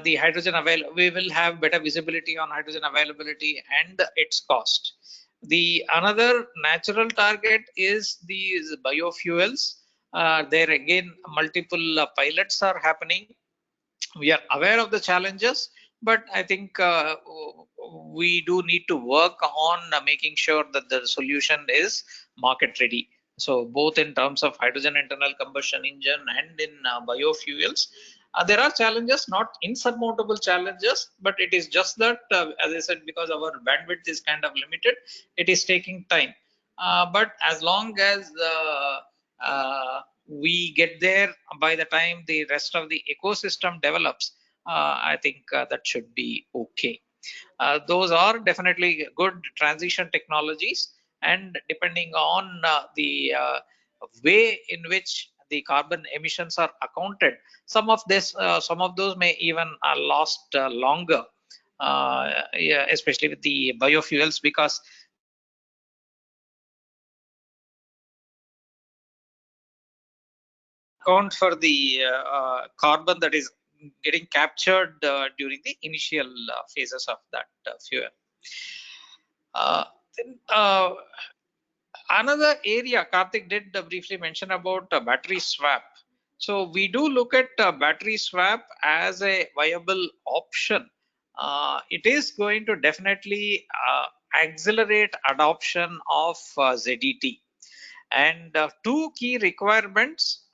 Speaker 4: the hydrogen we will have better visibility on hydrogen availability and its cost. The another natural target is these biofuels. There again, multiple pilots are happening. We are aware of the challenges, but I think we do need to work on making sure that the solution is market ready. So both in terms of hydrogen internal combustion engine and in biofuels, there are challenges, not insurmountable challenges, but it is just that, as I said, because our bandwidth is kind of limited, it is taking time. But as long as we get there by the time the rest of the ecosystem develops, I think that should be okay. Those are definitely good transition technologies, and depending on the way in which the carbon emissions are accounted, some of those may even last longer, yeah, especially with the biofuels, because account for the carbon that is getting captured during the initial phases of that fuel. Then, another area Karthik did briefly mention about battery swap. So we do look at battery swap as a viable option. It is going to definitely accelerate adoption of ZET. And two key requirements: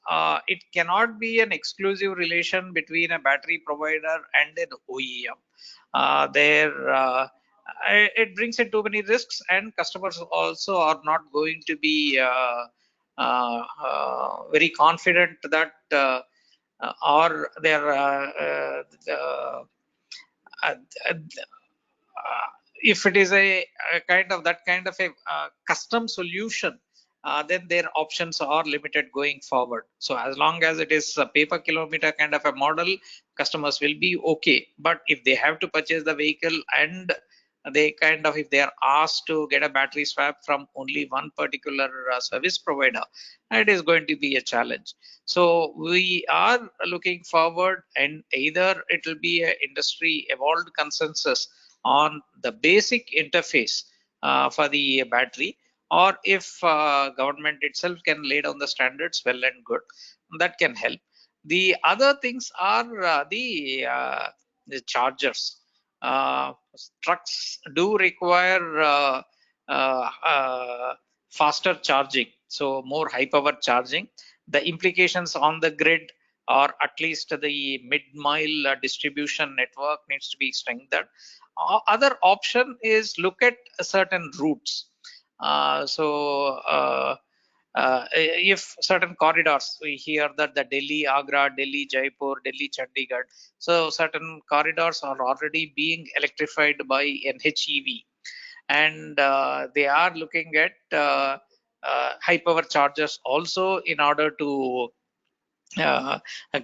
Speaker 4: it cannot be an exclusive relation between a battery provider and an OEM. It brings in too many risks, and customers also are not going to be very confident that or their uh, if it is a kind of a custom solution, then their options are limited going forward. So as long as it is a pay per kilometer kind of a model, customers will be okay. But if they have to purchase the vehicle and if they are asked to get a battery swap from only one particular service provider, it is going to be a challenge. So we are looking forward, and either it will be an industry evolved consensus on the basic interface for the battery, or if government itself can lay down the standards, well and good, that can help. The other things are the chargers. Trucks do require faster charging, so more high power charging. The implications on the grid, or at least the mid-mile distribution network, needs to be strengthened. Other option is look at certain routes. If certain corridors, we hear that the Delhi Agra, Delhi Jaipur, Delhi Chandigarh, so certain corridors are already being electrified by MHEV, and they are looking at high power chargers also in order to uh,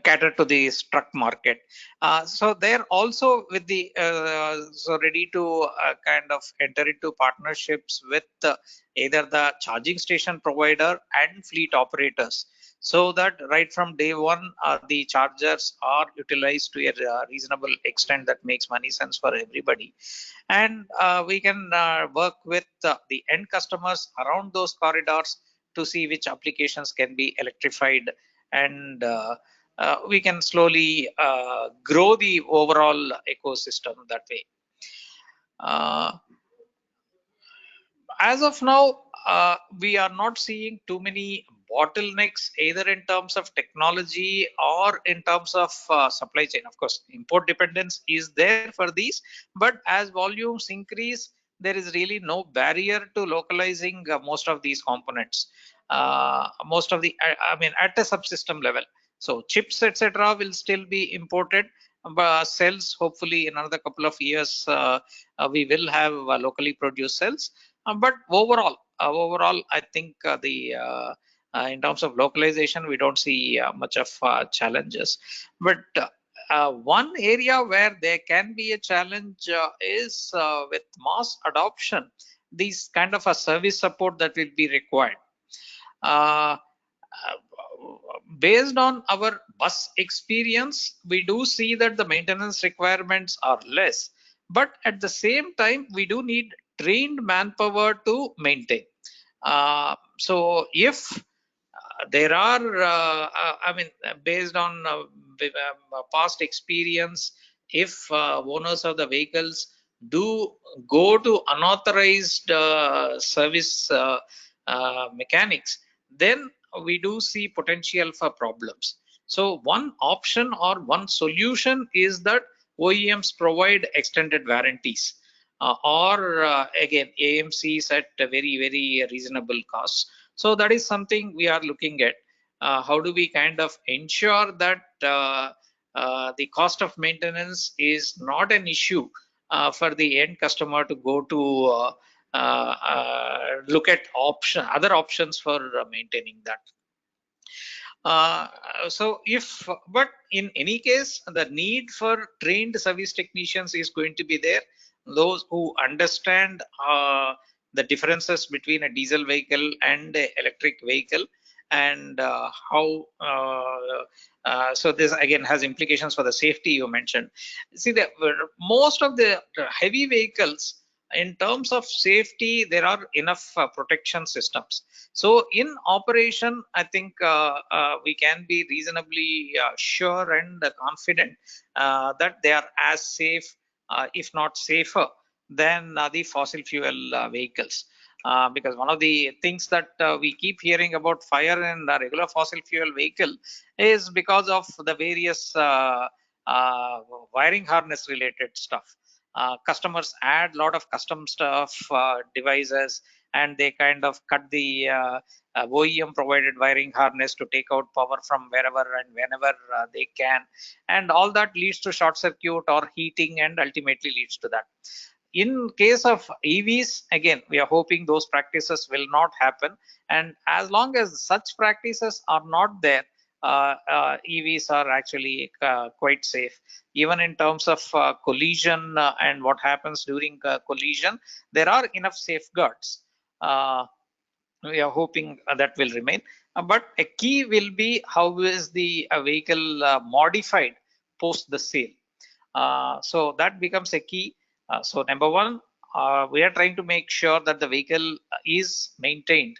Speaker 4: cater to the truck market. So they're also with the so ready to kind of enter into partnerships with either the charging station provider and fleet operators, so that right from day one the chargers are utilized to a reasonable extent that makes money sense for everybody. And we can work with the end customers around those corridors to see which applications can be electrified, and we can slowly grow the overall ecosystem that way. As of now, we are not seeing too many bottlenecks, either in terms of technology or in terms of supply chain. Of course, import dependence is there for these, but as volumes increase, there is really no barrier to localizing most of these components. Most of the, I mean, at a subsystem level. So chips, etc., will still be imported. But cells, hopefully, in another couple of years, we will have locally produced cells. But overall, I think in terms of localization, we don't see much of challenges. But one area where there can be a challenge is with mass adoption, these kind of a service support that will be required. Uh, based on our bus experience, we do see that the maintenance requirements are less, but at the same time, we do need trained manpower to maintain. So if there are, I mean, based on past experience, if owners of the vehicles do go to unauthorized service mechanics, then we do see potential for problems. So one option or one solution is that OEMs provide extended warranties, or again AMCs at a very reasonable cost. So that is something we are looking at. How do we kind of ensure that the cost of maintenance is not an issue for the end customer to go to look at other options for maintaining that. But in any case, the need for trained service technicians is going to be there. Those who understand the differences between a diesel vehicle and an electric vehicle, and how so this again has implications for the safety you mentioned. See, most of the heavy vehicles, in terms of safety, there are enough protection systems. So in operation, I think we can be reasonably sure and confident that they are as safe, if not safer, than the fossil fuel vehicles. Because one of the things that we keep hearing about fire in the regular fossil fuel vehicle is because of the various wiring harness related stuff. Customers add a lot of custom stuff, devices, and they kind of cut the OEM provided wiring harness to take out power from wherever and whenever they can, and all that leads to short circuit or heating, and ultimately leads to that. In case of EVs, again, we are hoping those practices will not happen, and as long as such practices are not there, EVs are actually quite safe. Even in terms of collision and what happens during collision, there are enough safeguards. We are hoping that will remain. But a key will be how is the vehicle modified post the sale. So that becomes a key. So number one, we are trying to make sure that the vehicle is maintained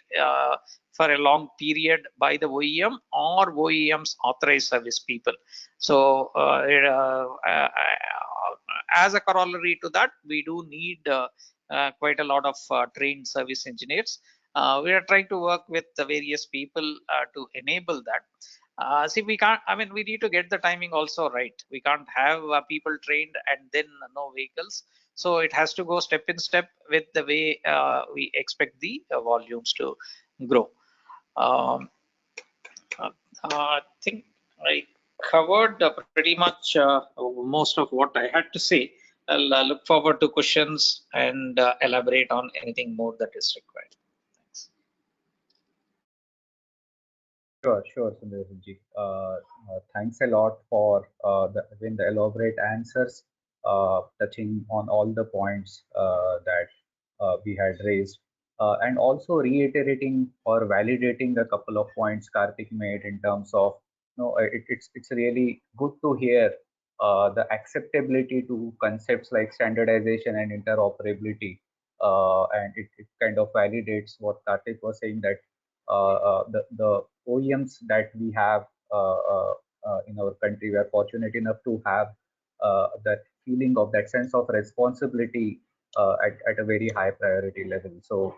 Speaker 4: for a long period by the OEM or OEM's authorized service people. So as a corollary to that, we do need quite a lot of trained service engineers. We are trying to work with the various people to enable that. See, we can't, I mean, we need to get the timing also right. We can't have people trained and then no vehicles. So it has to go step in step with the way we expect the volumes to grow. I think I covered pretty much most of what I had to say. I'll look forward to questions and elaborate on anything more that is required. Thanks.
Speaker 1: Sure, Sundarji. Thanks a lot for the elaborate answers, touching on all the points that we had raised, and also reiterating or validating a couple of points Karthik made in terms of, it's really good to hear the acceptability to concepts like standardization and interoperability, and it kind of validates what Karthik was saying, that the OEMs that we have in our country, we are fortunate enough to have that feeling of that sense of responsibility at a very high priority level. So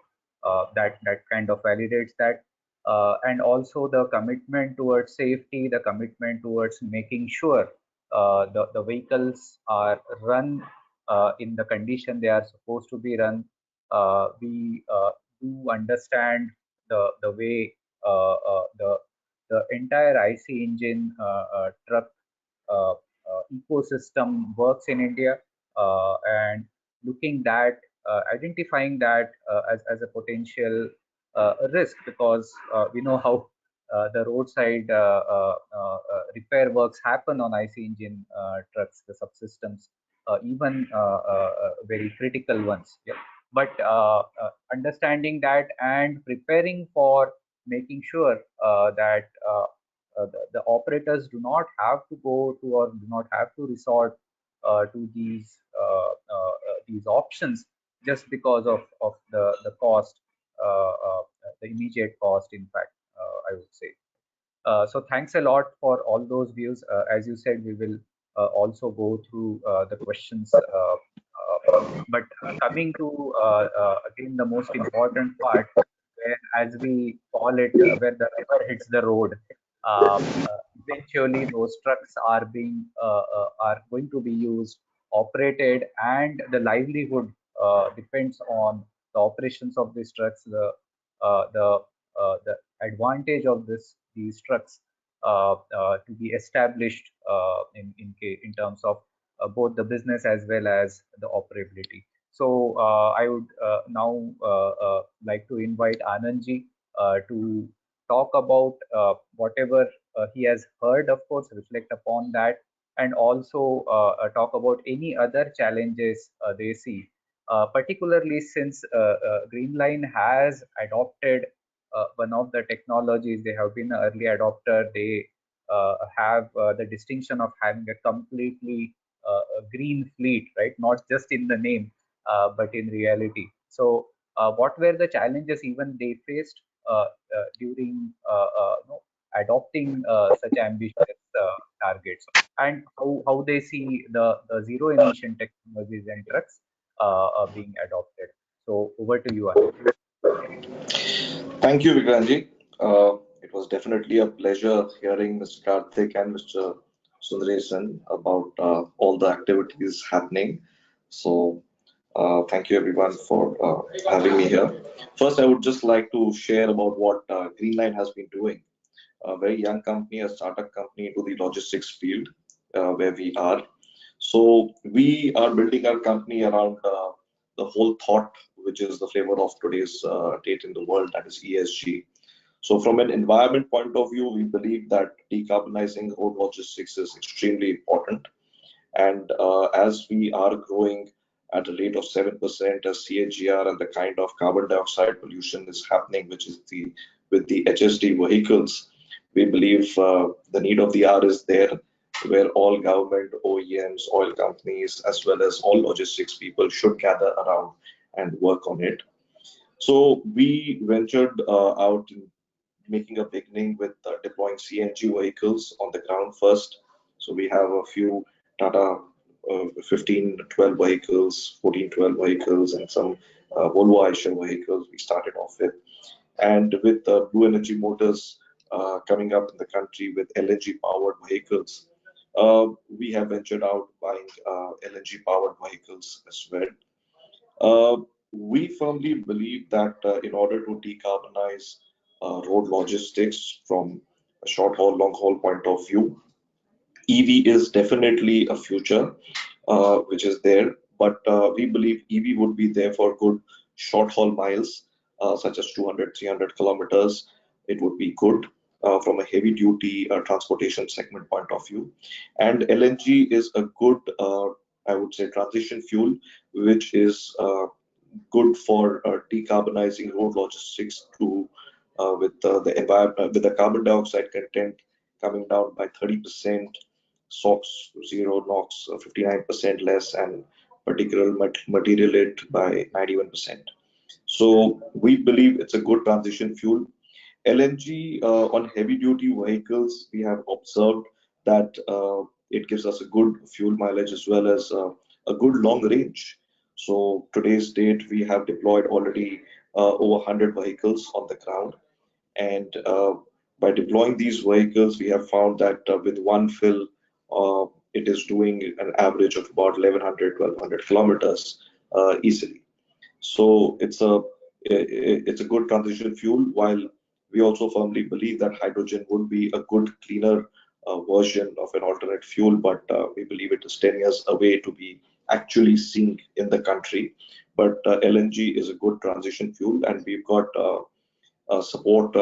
Speaker 1: that kind of validates that. And also the commitment towards safety, the commitment towards making sure the vehicles are run in the condition they are supposed to be run. We do understand the way the entire IC engine truck ecosystem works in India, and looking that, identifying that as a potential risk, because we know how the roadside repair works happen on IC engine trucks, the subsystems, even very critical ones. Yeah. But understanding that and preparing for making sure that the operators do not have to go to or do not have to resort to these options just because of the cost, the immediate cost, in fact, I would say. So thanks a lot for all those views. As you said, we will also go through the questions. But coming to again the most important part, where, as we call it, where the rubber hits the road. Eventually, those trucks are going to be used, operated, and the livelihood depends on the operations of these trucks. The advantage of these trucks to be established in terms of both the business as well as the operability. So I would now like to invite Anandji to talk about whatever he has heard, of course, reflect upon that, and also talk about any other challenges they see, particularly since Greenline has adopted one of the technologies. They have been an early adopter. They have the distinction of having a completely a green fleet, right? Not just in the name, but in reality. So, what were the challenges even they faced during adopting such ambitious targets, and how they see the zero emission technologies and trucks being adopted? So, over to you, Anand.
Speaker 5: Thank you, Vikrantji. It was definitely a pleasure hearing Mr. Karthik and Mr. Sundaresan about all the activities happening. So, thank you everyone for having me here. First, I would just like to share about what Greenline has been doing. A very young company, a startup company into the logistics field where we are. So, we are building our company around the whole thought, which is the flavor of today's date in the world, that is ESG. So from an environment point of view, we believe that decarbonizing road logistics is extremely important. And as we are growing at a rate of 7% as CAGR, and the kind of carbon dioxide pollution is happening, which is with the HSD vehicles, we believe the need of the hour is there, where all government, OEMs, oil companies, as well as all logistics people should gather around and work on it. So we ventured out in making a beginning with deploying CNG vehicles on the ground first. So we have a few Tata 1512 vehicles, 1412 vehicles, and some Volvo Eicher vehicles we started off with. And with Blue Energy Motors coming up in the country with LNG powered vehicles, we have ventured out buying LNG powered vehicles as well. We firmly believe that in order to decarbonize road logistics from a short haul, long haul point of view, EV is definitely a future which is there, but we believe EV would be there for good short haul miles, such as 200, 300 kilometers. It would be good from a heavy duty transportation segment point of view. And LNG is a good, I would say, transition fuel, which is good for decarbonizing road logistics to with the environment, with the carbon dioxide content coming down by 30%, SOx zero, NOx 59% less, and particulate material it by 91%. So we believe it's a good transition fuel. LNG on heavy duty vehicles, we have observed that it gives us a good fuel mileage as well as a good long range. So today's date, we have deployed already over 100 vehicles on the ground. And by deploying these vehicles, we have found that with one fill, it is doing an average of about 1100, 1200 kilometers easily. So it's a good transition fuel, while we also firmly believe that hydrogen would be a good, cleaner version of an alternate fuel, but we believe it is 10 years away to be actually seen in the country. But LNG is a good transition fuel, and we've got support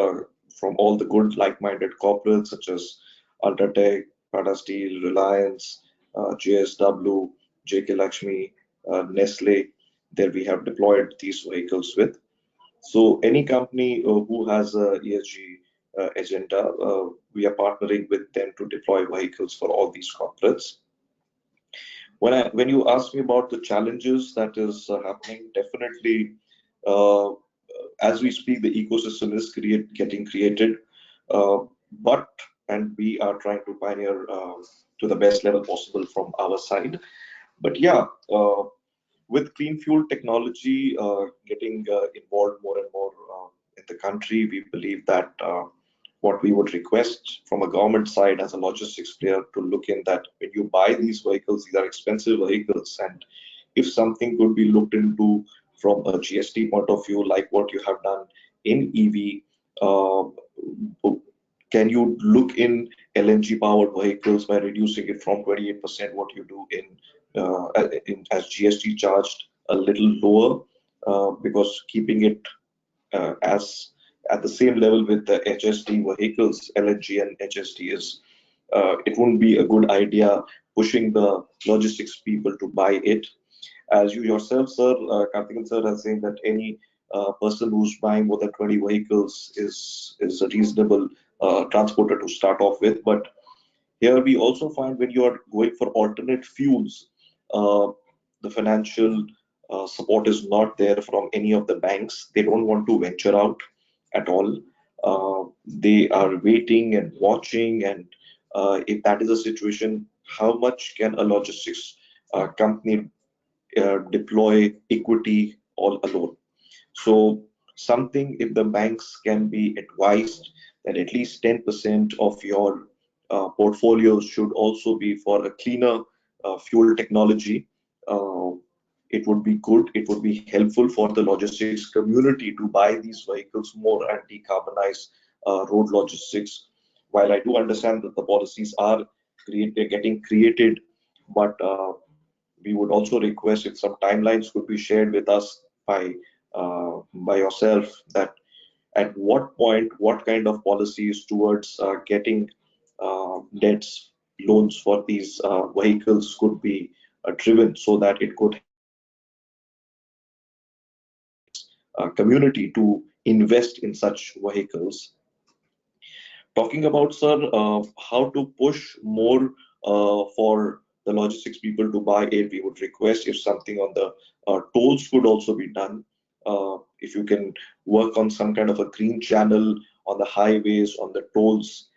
Speaker 5: from all the good like-minded corporates such as Ultratech, Tata Steel, Reliance, JSW, JK Lakshmi, Nestle. There we have deployed these vehicles with. So any company who has a ESG agenda. We are partnering with them to deploy vehicles for all these corporates. When you ask me about the challenges that is happening, definitely as we speak, the ecosystem is getting created, but and we are trying to pioneer to the best level possible from our side. But yeah, with clean fuel technology getting involved more and more in the country, we believe that what we would request from a government side as a logistics player to look in that when you buy these vehicles, these are expensive vehicles, and if something could be looked into from a GST point of view, like what you have done in EV, can you look in LNG powered vehicles by reducing it from 28% what you do as GST charged a little lower, because keeping it as at the same level with the HST vehicles, LNG and HST is it wouldn't be a good idea pushing the logistics people to buy it. As you yourself, sir, Karthikeyan sir, has saying that any person who's buying more than 20 vehicles is a reasonable transporter to start off with. But here we also find when you are going for alternate fuels, the financial support is not there from any of the banks. They don't want to venture out at all. They are waiting and watching, and if that is a situation, how much can a logistics company deploy equity all alone? So something, if the banks can be advised that at least 10% of your portfolios should also be for a cleaner fuel technology, uh, it would be good. It would be helpful for the logistics community to buy these vehicles more and decarbonize road logistics. While I do understand that the policies are getting created, but we would also request if some timelines could be shared with us by yourself, that at what point, what kind of policies towards getting debts, loans for these vehicles could be driven so that it could community to invest in such vehicles. Talking about, sir, how to push more for the logistics people to buy it, we would request if something on the tolls could also be done. If you can work on some kind of a green channel on the highways, on the tolls,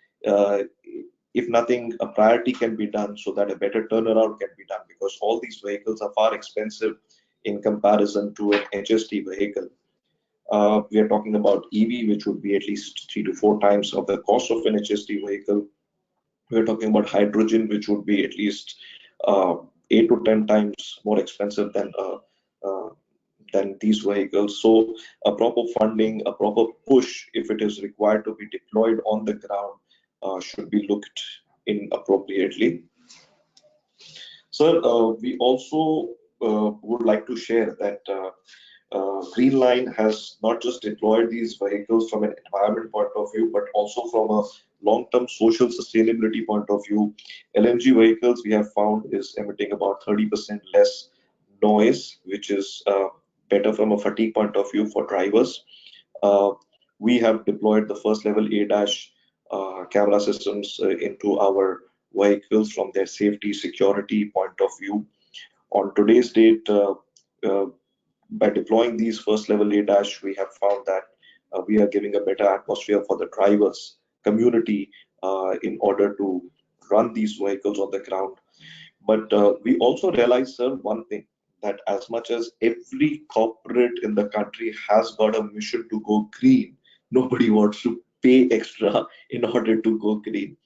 Speaker 5: if nothing, a priority can be done so that a better turnaround can be done, because all these vehicles are far expensive in comparison to an HST vehicle. We are talking about EV, which would be at least 3 to 4 times of the cost of an HST vehicle. We are talking about hydrogen, which would be at least 8 to 10 times more expensive than these vehicles. So a proper funding, a proper push, if it is required to be deployed on the ground, should be looked in appropriately. Sir, we also would like to share that Green Line has not just deployed these vehicles from an environment point of view, but also from a long-term social sustainability point of view. LNG vehicles, we have found, is emitting about 30% less noise, which is better from a fatigue point of view for drivers. We have deployed the first level ADAS camera systems into our vehicles from their safety security point of view. On today's date, by deploying these first level ADAS, we have found that we are giving a better atmosphere for the drivers community in order to run these vehicles on the ground. But we also realize, sir, one thing, that as much as every corporate in the country has got a mission to go green, nobody wants to pay extra in order to go green.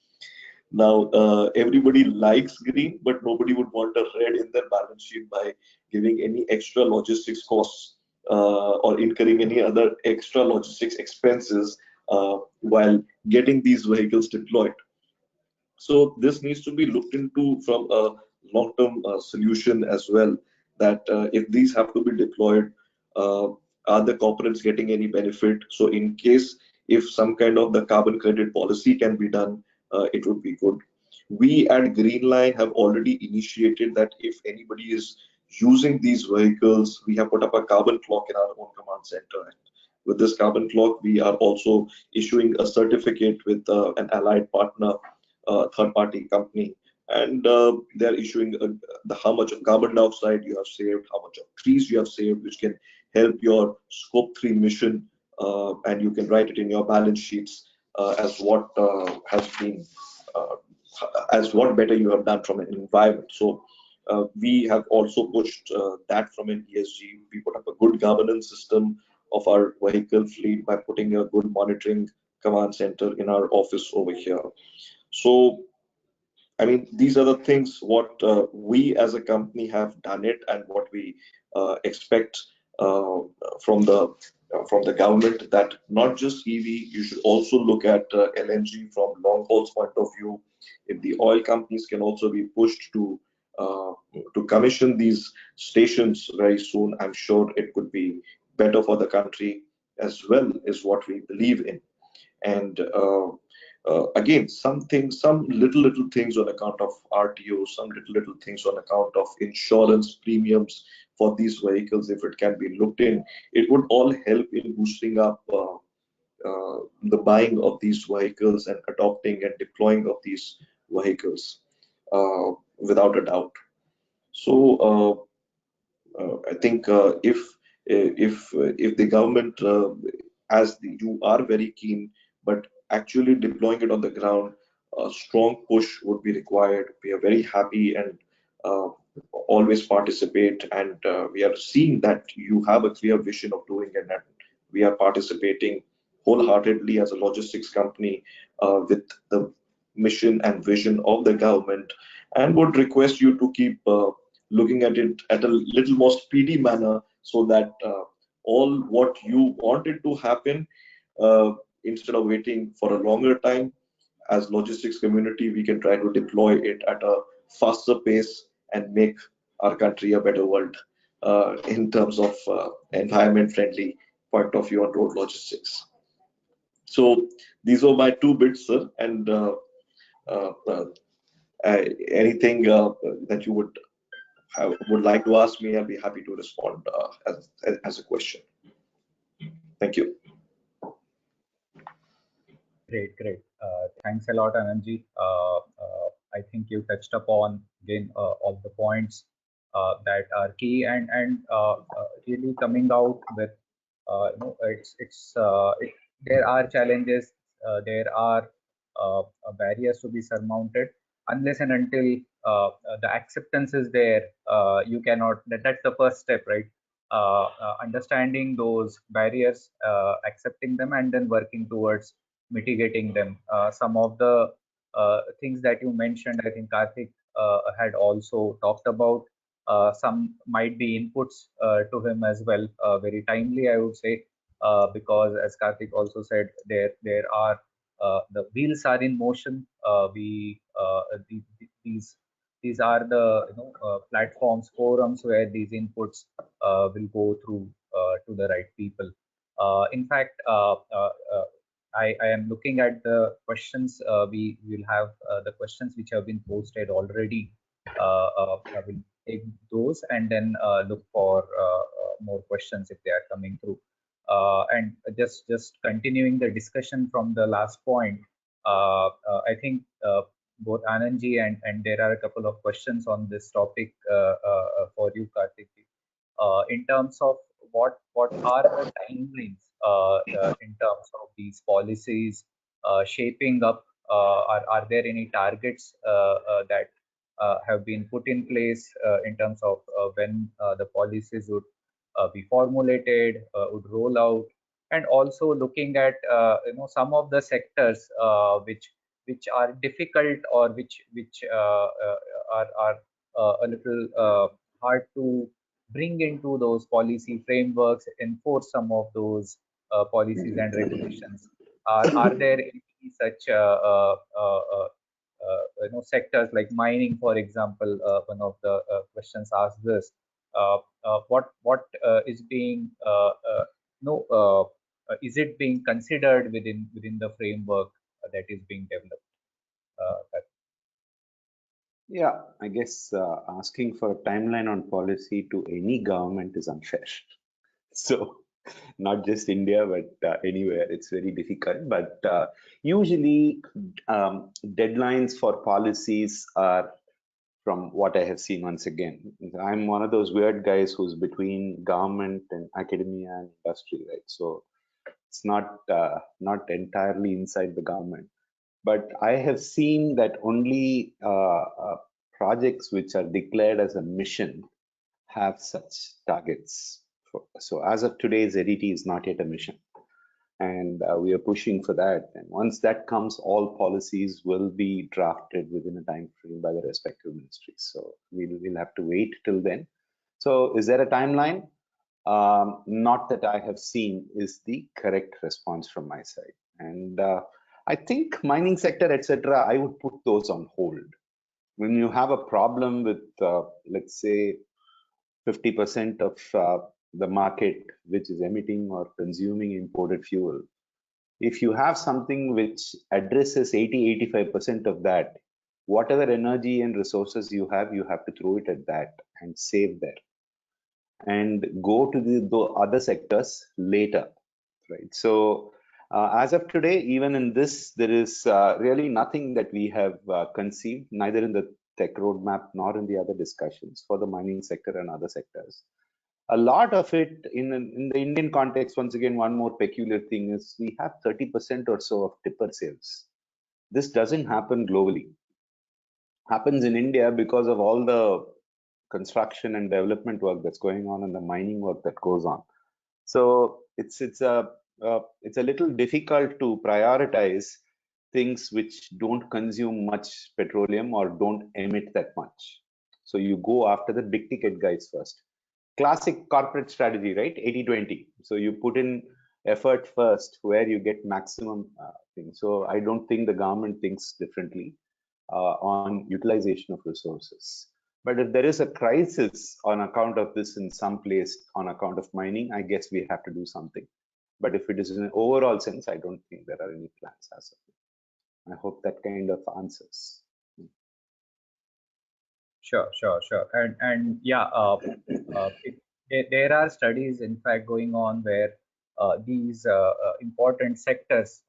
Speaker 5: Now, everybody likes green, but nobody would want a red in their balance sheet by giving any extra logistics costs or incurring any other extra logistics expenses while getting these vehicles deployed. So this needs to be looked into from a long-term solution as well, that if these have to be deployed, are the corporates getting any benefit? So in case if some kind of the carbon credit policy can be done, it would be good. We at Greenline have already initiated that if anybody is using these vehicles, we have put up a carbon clock in our own command center. with this carbon clock, we are also issuing a certificate with an allied partner, third-party company, and they're issuing how much of carbon dioxide you have saved, how much of trees you have saved, which can help your Scope 3 emission, and you can write it in your balance sheets as what has been, as what better you have done from an environment. So we have also pushed that from an ESG. We put up a good governance system of our vehicle fleet by putting a good monitoring command center in our office over here. So, I mean, these are the things what we as a company have done it, and what we expect uh, from the government, that not just EV, you should also look at LNG from long haul's point of view. If the oil companies can also be pushed uh, to commission these stations very soon, I'm sure it could be better for the country as well, is what we believe in. And again, some little things on account of RTO, some little things on account of insurance premiums for these vehicles, if it can be looked in, it would all help in boosting up the buying of these vehicles and adopting and deploying of these vehicles, without a doubt. So I think if the government, you are very keen, but actually deploying it on the ground, a strong push would be required. We are very happy and uh, always participate, and we are seeing that you have a clear vision of doing it, and we are participating wholeheartedly as a logistics company with the mission and vision of the government, and would request you to keep looking at it at a little more speedy manner, so that all what you wanted to happen, uh, instead of waiting for a longer time, as logistics community, we can try to deploy it at a faster pace and make our country a better world in terms of environment friendly point of view on road logistics. So these are my two bits, sir, and uh, uh, anything that you would like to ask me, I'll be happy to respond as a question. Thank you.
Speaker 1: Great, great. Thanks a lot, Anandji. I think you touched upon again all the points that are key, and really coming out with there are challenges, there are barriers to be surmounted. Unless and until the acceptance is there, you cannot. That's the first step, right? Understanding those barriers, accepting them, and then working towards mitigating them. Some of the things that you mentioned, I think Karthik had also talked about. Some might be inputs to him as well, very timely, I would say, because as Karthik also said, there are the wheels are in motion. These are the platforms, forums where these inputs will go through to the right people. In fact, I am looking at the questions. We will have the questions which have been posted already. I will take those and then look for more questions if they are coming through. And just continuing the discussion from the last point, I think both Anandji and there are a couple of questions on this topic for you, Karthik. In terms of what are the timelines in terms of these policies shaping up? Are there any targets that have been put in place in terms of when the policies would be formulated, would roll out, and also looking at some of the sectors which are difficult, or which are a little hard to bring into those policy frameworks, enforce some of those policies and regulations. Are there any such sectors like mining, for example? One of the questions asked this. What is being no is it being considered within the framework that is being developed?
Speaker 2: Yeah, I guess asking for a timeline on policy to any government is unfair. So not just India, but anywhere. It's very difficult. But usually, deadlines for policies are, from what I have seen, once again, I'm one of those weird guys who's between government and academia and industry, right? So it's not entirely inside the government. But I have seen that only projects which are declared as a mission have such targets. So as of today, ZET is not yet a mission, and we are pushing for that. And once that comes, all policies will be drafted within a time frame by the respective ministries. So we'll have to wait till then. So is there a timeline? Not that I have seen is the correct response from my side. And I think mining sector, etc., I would put those on hold. When you have a problem with, let's say, 50% of the market which is emitting or consuming imported fuel, if you have something which addresses 80-85% of that, whatever energy and resources you have to throw it at that and save there, and go to the other sectors later, right? So as of today, even in this, there is really nothing that we have conceived, neither in the tech roadmap nor in the other discussions for the mining sector and other sectors. A lot of it in the Indian context, once again, one more peculiar thing is we have 30% or so of tipper sales. This doesn't happen globally. Happens in India because of all the construction and development work that's going on and the mining work that goes on. So it's a little difficult to prioritize things which don't consume much petroleum or don't emit that much. So you go after the big ticket guys first. Classic corporate strategy, right? 80-20. So you put in effort first where you get maximum things. So I don't think the government thinks differently on utilization of resources. But if there is a crisis on account of this in some place on account of mining, I guess we have to do something. But if it is in an overall sense, I don't think there are any plans as of now. I hope that kind of answers.
Speaker 1: Sure. And yeah, there are studies, in fact, going on where these important sectors,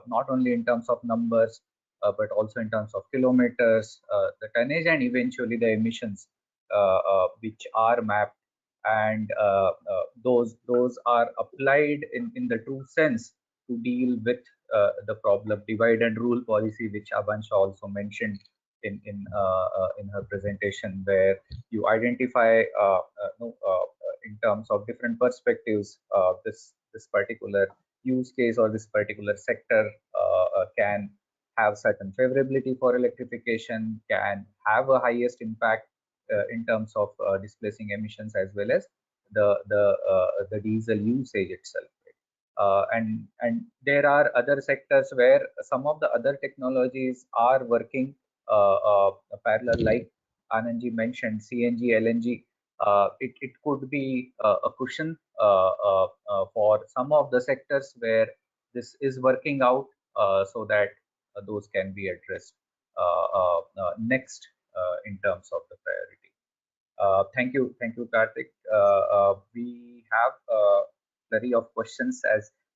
Speaker 1: not only in terms of numbers, but also in terms of kilometers, the tonnage, and eventually the emissions, which are mapped, and those are applied in the true sense to deal with the problem. Divide and rule policy, which Avansha also mentioned in her presentation, where you identify in terms of different perspectives, this particular use case or this particular sector can have certain favorability for electrification, can have a highest impact in terms of displacing emissions, as well as the diesel usage itself. And there are other sectors where some of the other technologies are working parallel, like Anandji mentioned, CNG, LNG. It could be a cushion for some of the sectors where this is working out, so that those can be addressed next in terms of the priority. Thank you, Karthik. We have a flurry of questions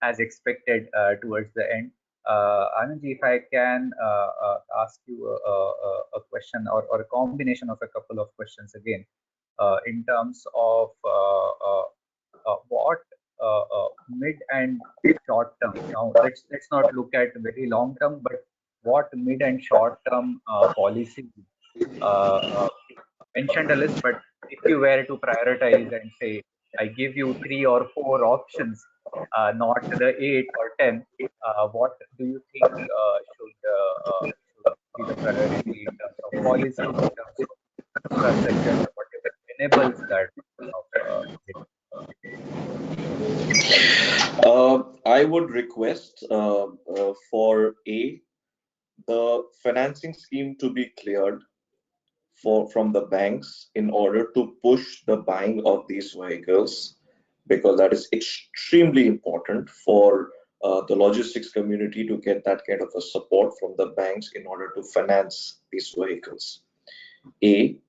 Speaker 1: as expected towards the end. Anandji, if I can ask you a question, or a combination of a couple of questions again, in terms of what mid and short term. Now, let's not look at very long term, but what mid and short term policy mentioned a list, but if you were to prioritize and say, I give you 3 or 4 options, not the 8 or 10, what do you think should be the priority in terms of policies, in terms of infrastructure, or whatever enables that
Speaker 5: I would request for the financing scheme to be cleared from the banks in order to push the buying of these vehicles, because that is extremely important for the logistics community to get that kind of a support from the banks in order to finance these vehicles. B,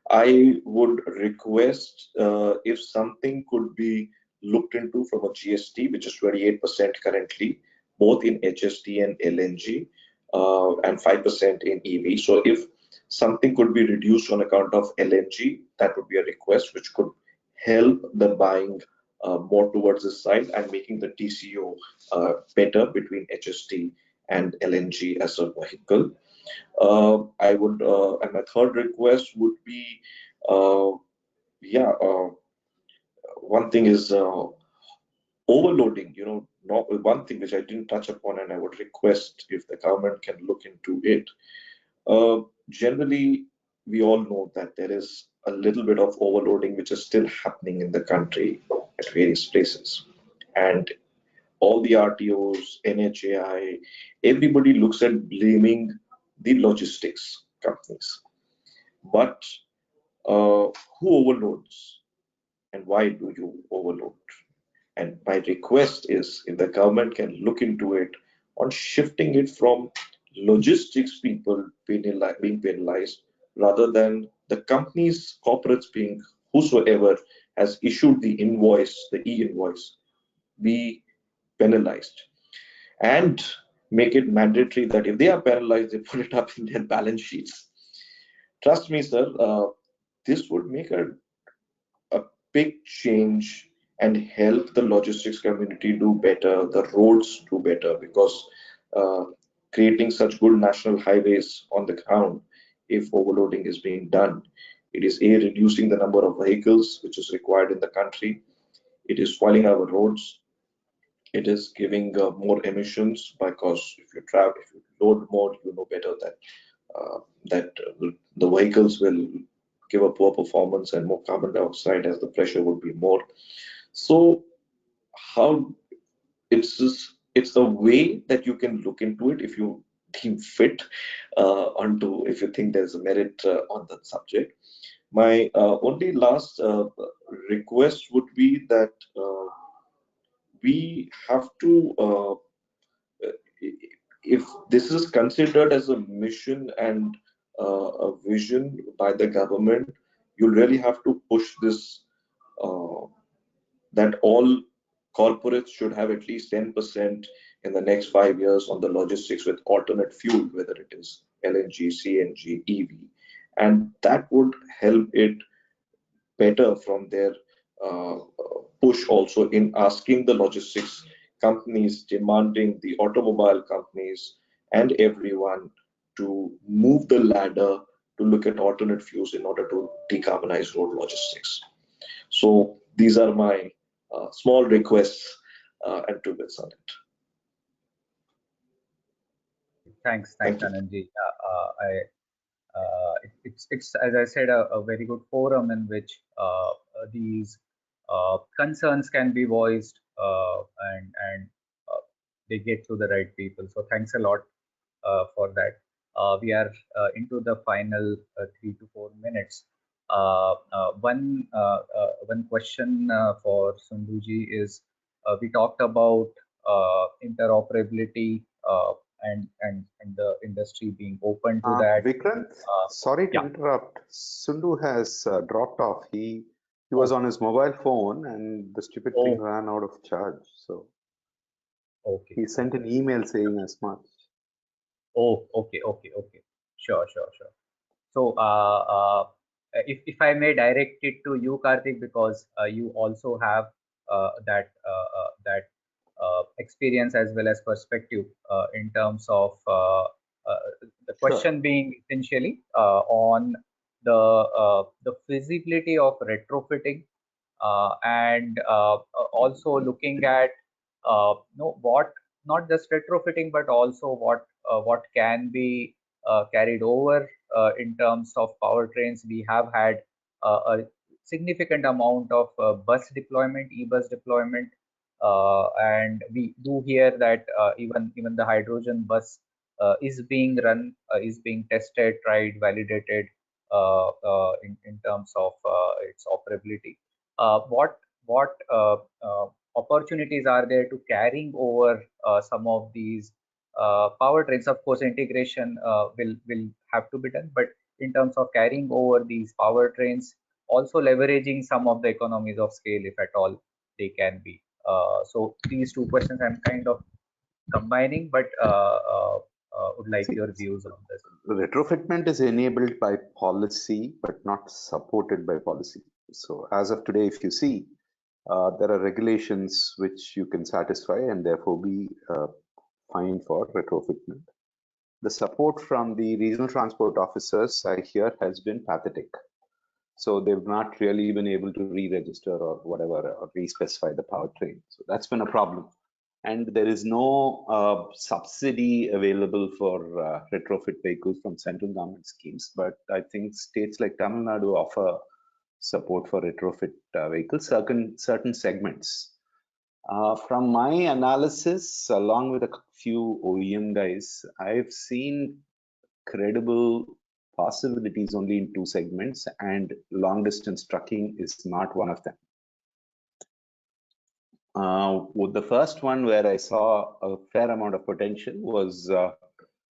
Speaker 5: I would request if something could be looked into from a GST, which is 28% currently, both in HST and LNG, and 5% in EV. So if something could be reduced on account of LNG, that would be a request which could help the buying more towards this side and making the TCO better between HST and LNG as a vehicle. I would, and my third request would be, yeah, one thing is overloading. One thing which I didn't touch upon, and I would request if the government can look into it. Generally, we all know that there is a little bit of overloading which is still happening in the country at various places. And all the RTOs, NHAI, everybody looks at blaming the logistics companies. But who overloads and why do you overload? And my request is if the government can look into it on shifting it from logistics people being penalized rather than the companies, corporates being whosoever has issued the invoice, the e-invoice, be penalized. And make it mandatory that if they are penalized, they put it up in their balance sheets. Trust me, sir, this would make a big change and help the logistics community do better, the roads do better, because uh, creating such good national highways on the ground, if overloading is being done, it is reducing the number of vehicles which is required in the country. It is spoiling our roads. It is giving more emissions because if you load more, you know better that the vehicles will give a poor performance and more carbon dioxide as the pressure would be more. So how it's a way that you can look into it if you deem fit onto if you think there's a merit on that subject. My only last request would be that we have to if this is considered as a mission and a vision by the government, you really have to push this uh, that all corporates should have at least 10% in the next 5 years on the logistics with alternate fuel, whether it is LNG, CNG, EV, and that would help it better from their uh, push also in asking the logistics companies, demanding the automobile companies and everyone to move the ladder to look at alternate fuels in order to decarbonize road logistics. So these are my small requests and two bits on it.
Speaker 1: Thanks,
Speaker 5: Thank you.
Speaker 1: Anandji. It's as I said, a very good forum in which these concerns can be voiced and they get to the right people. So thanks a lot for that. We are into the final 3 to 4 minutes. One question for Sundhuji is we talked about interoperability and the industry being open to that.
Speaker 2: Vikrant, sorry to interrupt. Sundu has dropped off. He was on his mobile phone and the stupid thing ran out of charge. So he sent an email saying as much.
Speaker 1: Oh, okay. Sure. So, if I may direct it to you, Karthik, because you also have that experience as well as perspective in terms of the question being essentially on the feasibility of retrofitting and also looking at what not just retrofitting but also what can be carried over in terms of powertrains. We have had a significant amount of bus deployment, e-bus deployment, and we do hear that even the hydrogen bus is being run, is being tested, tried, validated in terms of its operability. What opportunities are there to carrying over some of these powertrains? Of course, integration will have to be done, but in terms of carrying over these powertrains, also leveraging some of the economies of scale, if at all, they can be. So these two questions I'm kind of combining, but would like your views on this.
Speaker 2: Retrofitment is enabled by policy, but not supported by policy. So as of today, if you see, there are regulations which you can satisfy and therefore be fined for retrofitment. The support from the regional transport officers, I hear, has been pathetic. So they've not really been able to re-register or whatever, or re-specify the powertrain. So that's been a problem. And there is no subsidy available for retrofit vehicles from central government schemes. But I think states like Tamil Nadu offer support for retrofit vehicles, certain segments. From my analysis, along with a few OEM guys, I've seen credible possibilities only in two segments, and long distance trucking is not one of them. With the first one where I saw a fair amount of potential was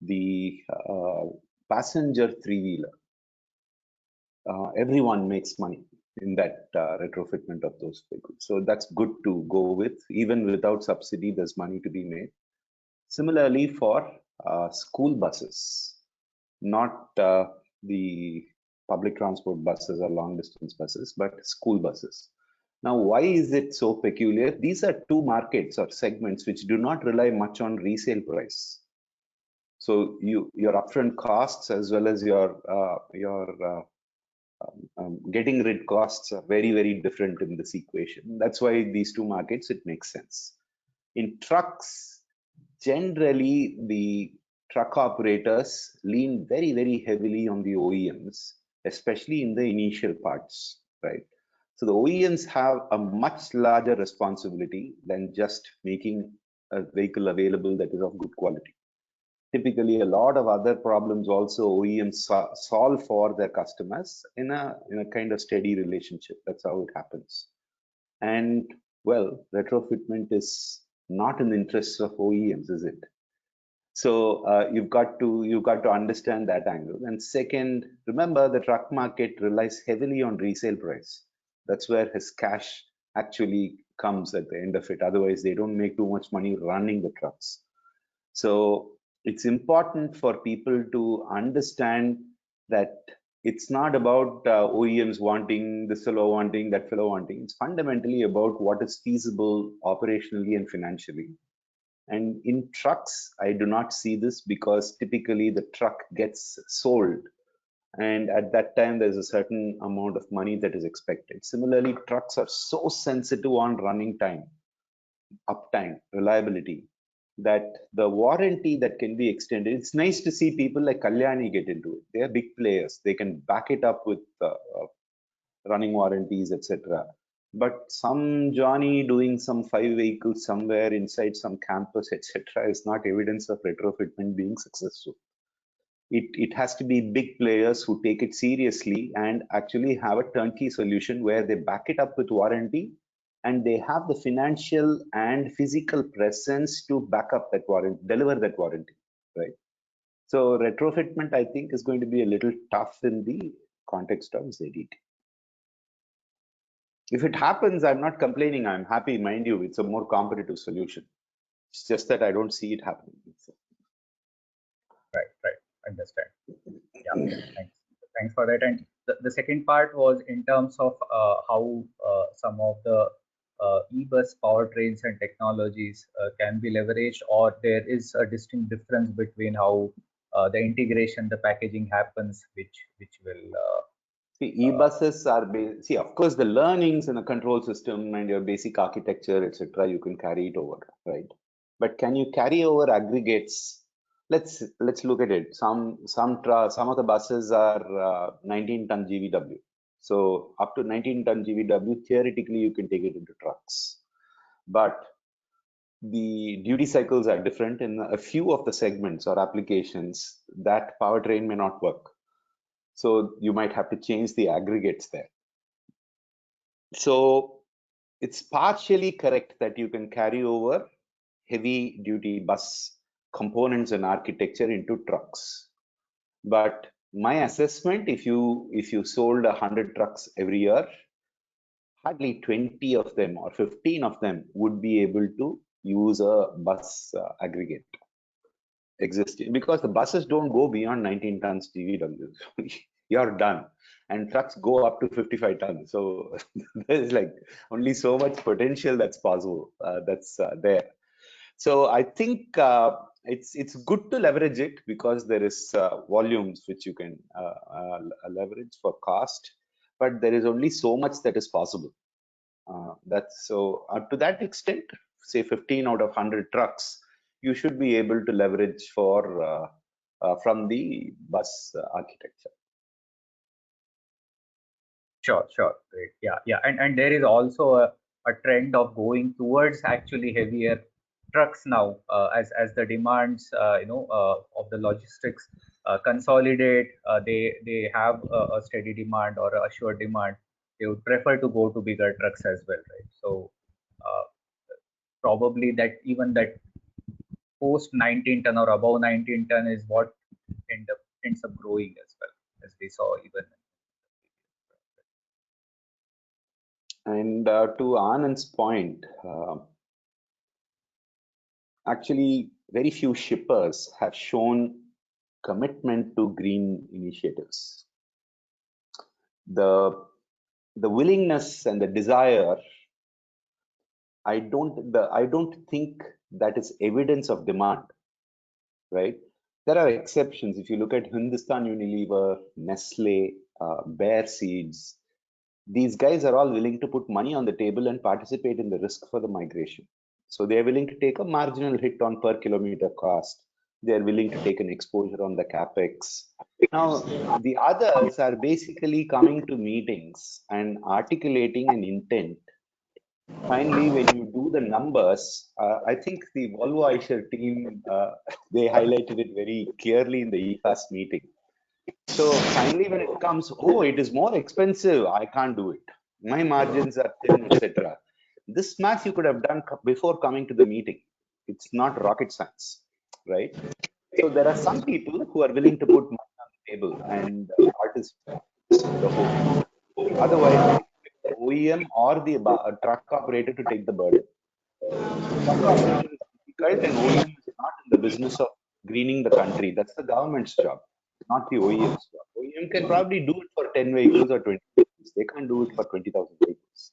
Speaker 2: the passenger three-wheeler. Everyone makes money in that retrofitment of those vehicles. So that's good to go with. Even without subsidy, there's money to be made. Similarly for school buses, not the public transport buses or long distance buses, but school buses. Now, why is it so peculiar? These are two markets or segments which do not rely much on resale price. So your upfront costs as well as your getting rid costs are very, very different in this equation. That's why these two markets, it makes sense. In trucks, generally the truck operators lean very, very heavily on the OEMs, especially in the initial parts, right? So the OEMs have a much larger responsibility than just making a vehicle available that is of good quality. Typically, a lot of other problems also OEMs solve for their customers in a kind of steady relationship. That's how it happens. And well, retrofitment is not in the interests of OEMs, is it? So you've got to understand that angle. And second, remember the truck market relies heavily on resale price. That's where his cash actually comes at the end of it. Otherwise, they don't make too much money running the trucks. So it's important for people to understand that it's not about OEMs wanting, this fellow wanting, that fellow wanting. It's fundamentally about what is feasible operationally and financially. And in trucks, I do not see this because typically the truck gets sold. And at that time, there's a certain amount of money that is expected. Similarly, trucks are so sensitive on running time, uptime, reliability, that the warranty that can be extended. It's nice to see people like Kalyani get into it. They are big players. They can back it up with running warranties, etc. But some Johnny doing some 5 vehicles somewhere inside some campus, etc., is not evidence of retrofitment being successful. It has to be big players who take it seriously and actually have a turnkey solution where they back it up with warranty and they have the financial and physical presence to back up that warranty, deliver that warranty, right? So retrofitment, I think, is going to be a little tough in the context of ZDT. If it happens, I'm not complaining. I'm happy, mind you, it's a more competitive solution. It's just that I don't see it happening.
Speaker 1: Right. Understand. Yeah, thanks for that. And the second part was in terms of how some of the e-bus powertrains and technologies can be leveraged, or there is a distinct difference between how the integration, the packaging happens, which will
Speaker 2: see, e-buses are see, of course, the learnings in a control system and your basic architecture, etc., you can carry it over, right? But can you carry over aggregates? Let's look at it. Some of the buses are 19-ton GVW. So up to 19-ton GVW, theoretically, you can take it into trucks. But the duty cycles are different in a few of the segments or applications. That powertrain may not work. So you might have to change the aggregates there. So it's partially correct that you can carry over heavy duty bus components and architecture into trucks. But my assessment, if you sold 100 trucks every year, hardly 20 of them or 15 of them would be able to use a bus aggregate existing, because the buses don't go beyond 19 tons TVW. You're done. And trucks go up to 55 tons. So there's like only so much potential that's possible, that's there. So I think it's good to leverage it, because there is volumes which you can leverage for cost, but there is only so much that is possible. That's so to that extent, say 15 out of 100 trucks, you should be able to leverage for from the bus architecture.
Speaker 1: Sure, great. Yeah. And there is also a trend of going towards actually heavier trucks now, as the demands, of the logistics consolidate. They have a steady demand or a assured demand. They would prefer to go to bigger trucks as well, right? So uh, probably that even that post 19 ton or above 19 ton is what ends up growing as well, as we saw even.
Speaker 2: And to Anand's point, actually, very few shippers have shown commitment to green initiatives. The willingness and the desire, I don't think that is evidence of demand, right? There are exceptions. If you look at Hindustan Unilever, Nestle, Bear Seeds, these guys are all willing to put money on the table and participate in the risk for the migration. So they are willing to take a marginal hit on per kilometer cost. They are willing to take an exposure on the capex. Now, the others are basically coming to meetings and articulating an intent. Finally, when you do the numbers, I think the Volvo Eicher team, they highlighted it very clearly in the EFAS meeting. So finally, when it comes, oh, it is more expensive, I can't do it. My margins are thin, etc. This math you could have done before coming to the meeting. It's not rocket science, right? So there are some people who are willing to put money on the table and participate in the whole. Otherwise, they expect the OEM or the truck operator to take the burden. Truck operation is difficult, and OEM is not in the business of greening the country. That's the government's job, not the OEM's job. OEM can probably do it for 10 vehicles or 20 vehicles. They can't do it for 20,000 vehicles.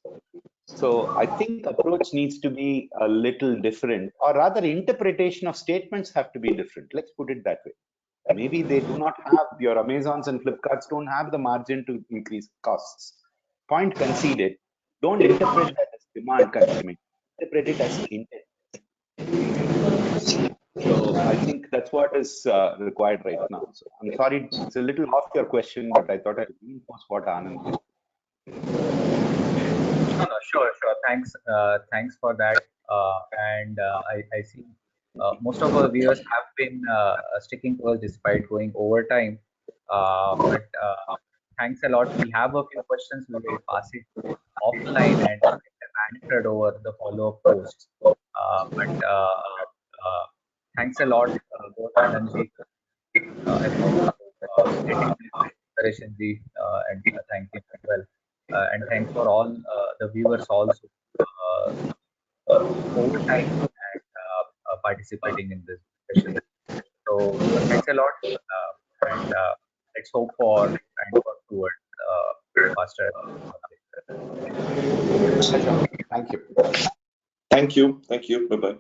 Speaker 2: So I think approach needs to be a little different, or rather interpretation of statements have to be different. Let's put it that way. Maybe they do not have, your Amazons and Flipkarts don't have the margin to increase costs. Point conceded. Don't interpret that as demand constraint. Interpret it as intent. So I think that's what is required right now. So I'm sorry, it's a little off your question, but I thought I'd reinforce what Anand did.
Speaker 1: No, sure. Thanks for that. And I see most of our viewers have been sticking to us despite going overtime. But thanks a lot. We have a few questions. We will pass it offline and get them answered over the follow-up posts. Thanks a lot, both Anandji, Nareshanji, and thank you as well. And thanks for all the viewers also overtime and participating in this discussion. So thanks a lot, and let's hope for and work towards faster.
Speaker 2: Thank you.
Speaker 5: Thank you. Bye bye.